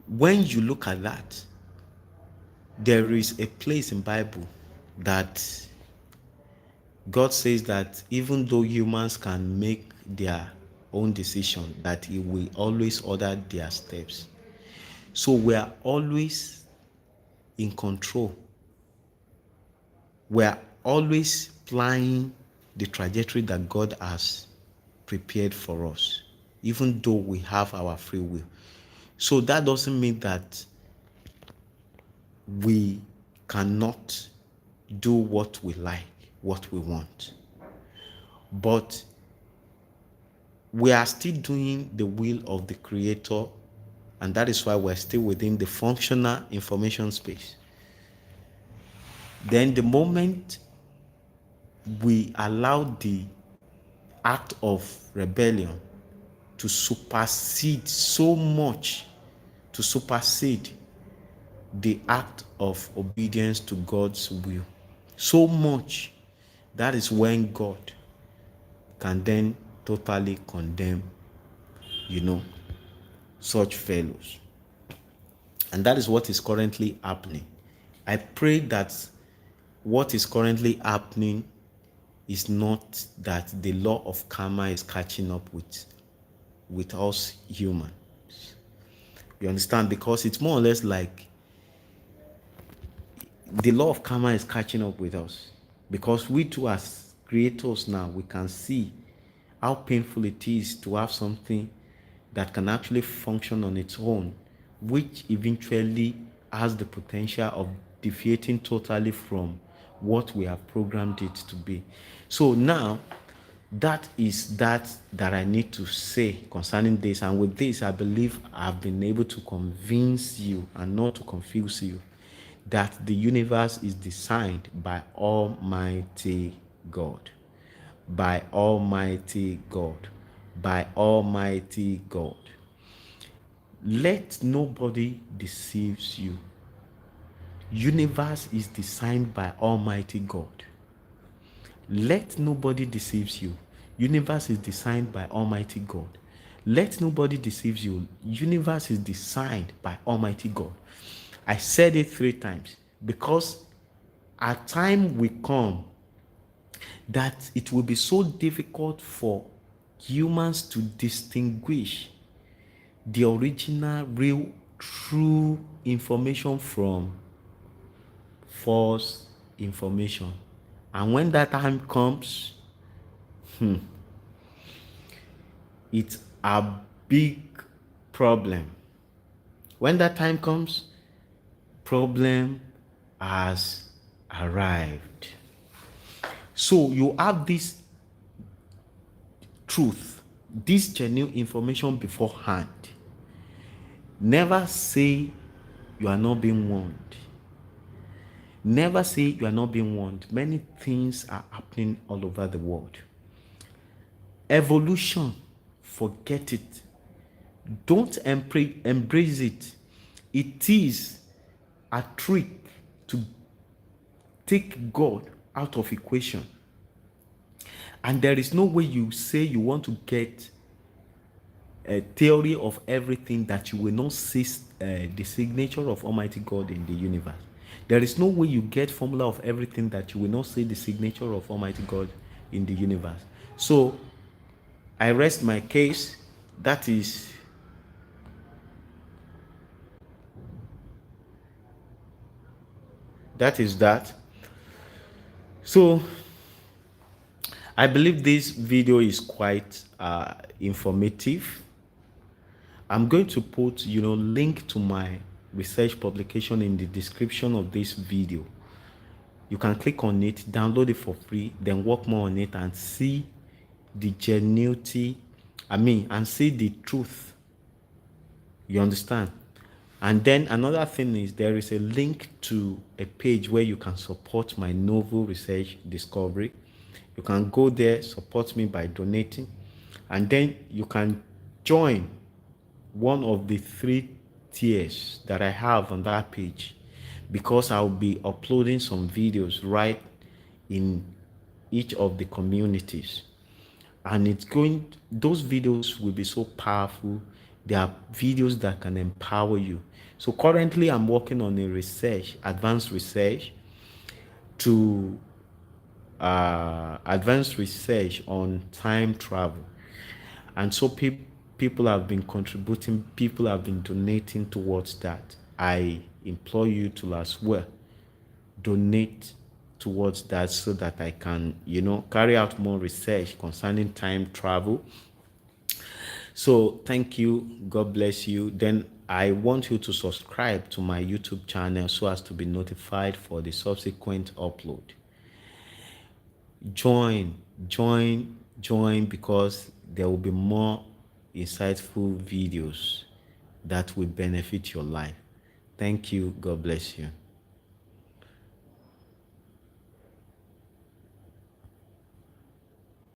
when you look at that, there is a place in Bible that God says that even though humans can make their own decision, that He will always order their steps. So we are always in control. We are always flying the trajectory that God has prepared for us, even though we have our free will. So that doesn't mean that we cannot do what we like, what we want. But we are still doing the will of the Creator, and that is why we're still within the functional information space. Then the moment we allow the act of rebellion to supersede so much, to supersede the act of obedience to God's will so much, that is when God can then totally condemn, such fellows. And that is what is currently happening. I pray that what is currently happening is not that the law of karma is catching up with us humans. You understand? Because it's more or less like the law of karma is catching up with us. Because we too, as creators now, we can see how painful it is to have something that can actually function on its own, which eventually has the potential of deviating totally from what we have programmed it to be. So now, that is that I need to say concerning this. And with this, I believe I've been able to convince you and not to confuse you that the universe is designed by Almighty God. By Almighty God. By Almighty God. Let nobody deceives you. Universe is designed by Almighty God. Let nobody deceives you. Universe is designed by Almighty God. Let nobody deceives you. Universe is designed by Almighty God. I said it 3 times because a time will come that it will be so difficult for humans to distinguish the original, real, true information from false information. And when that time comes, it's a big problem. When that time comes, problem has arrived. So you have this truth, this genuine information beforehand. Never say you are not being warned. Never say you are not being warned. Many things are happening all over the world. Evolution, forget it. Don't embrace it. It is a trick to take God out of equation. And there is no way you say you want to get a theory of everything that you will not see the signature of Almighty God in the universe. There is no way you get formula of everything that you will not see the signature of Almighty God in the universe. So I rest my case. That is that. So I believe this video is quite informative. I'm going to put, link to my research publication in the description of this video. You can click on it, download it for free, then work more on it and see the genuinity, and see the truth. You understand? And then another thing is there is a link to a page where you can support my novel research discovery. You can go there, support me by donating, and then you can join one of the 3 tiers that I have on that page, because I'll be uploading some videos right in each of the communities. And those videos will be so powerful. They are videos that can empower you. So currently I'm working on a advanced research on time travel. And so people have been contributing, people have been donating towards that. I implore you to as well donate towards that so that I can, carry out more research concerning time travel. So thank you. God bless you. Then I want you to subscribe to my YouTube channel so as to be notified for the subsequent upload. Join, join, because there will be more insightful videos that will benefit your life. Thank you. God bless you.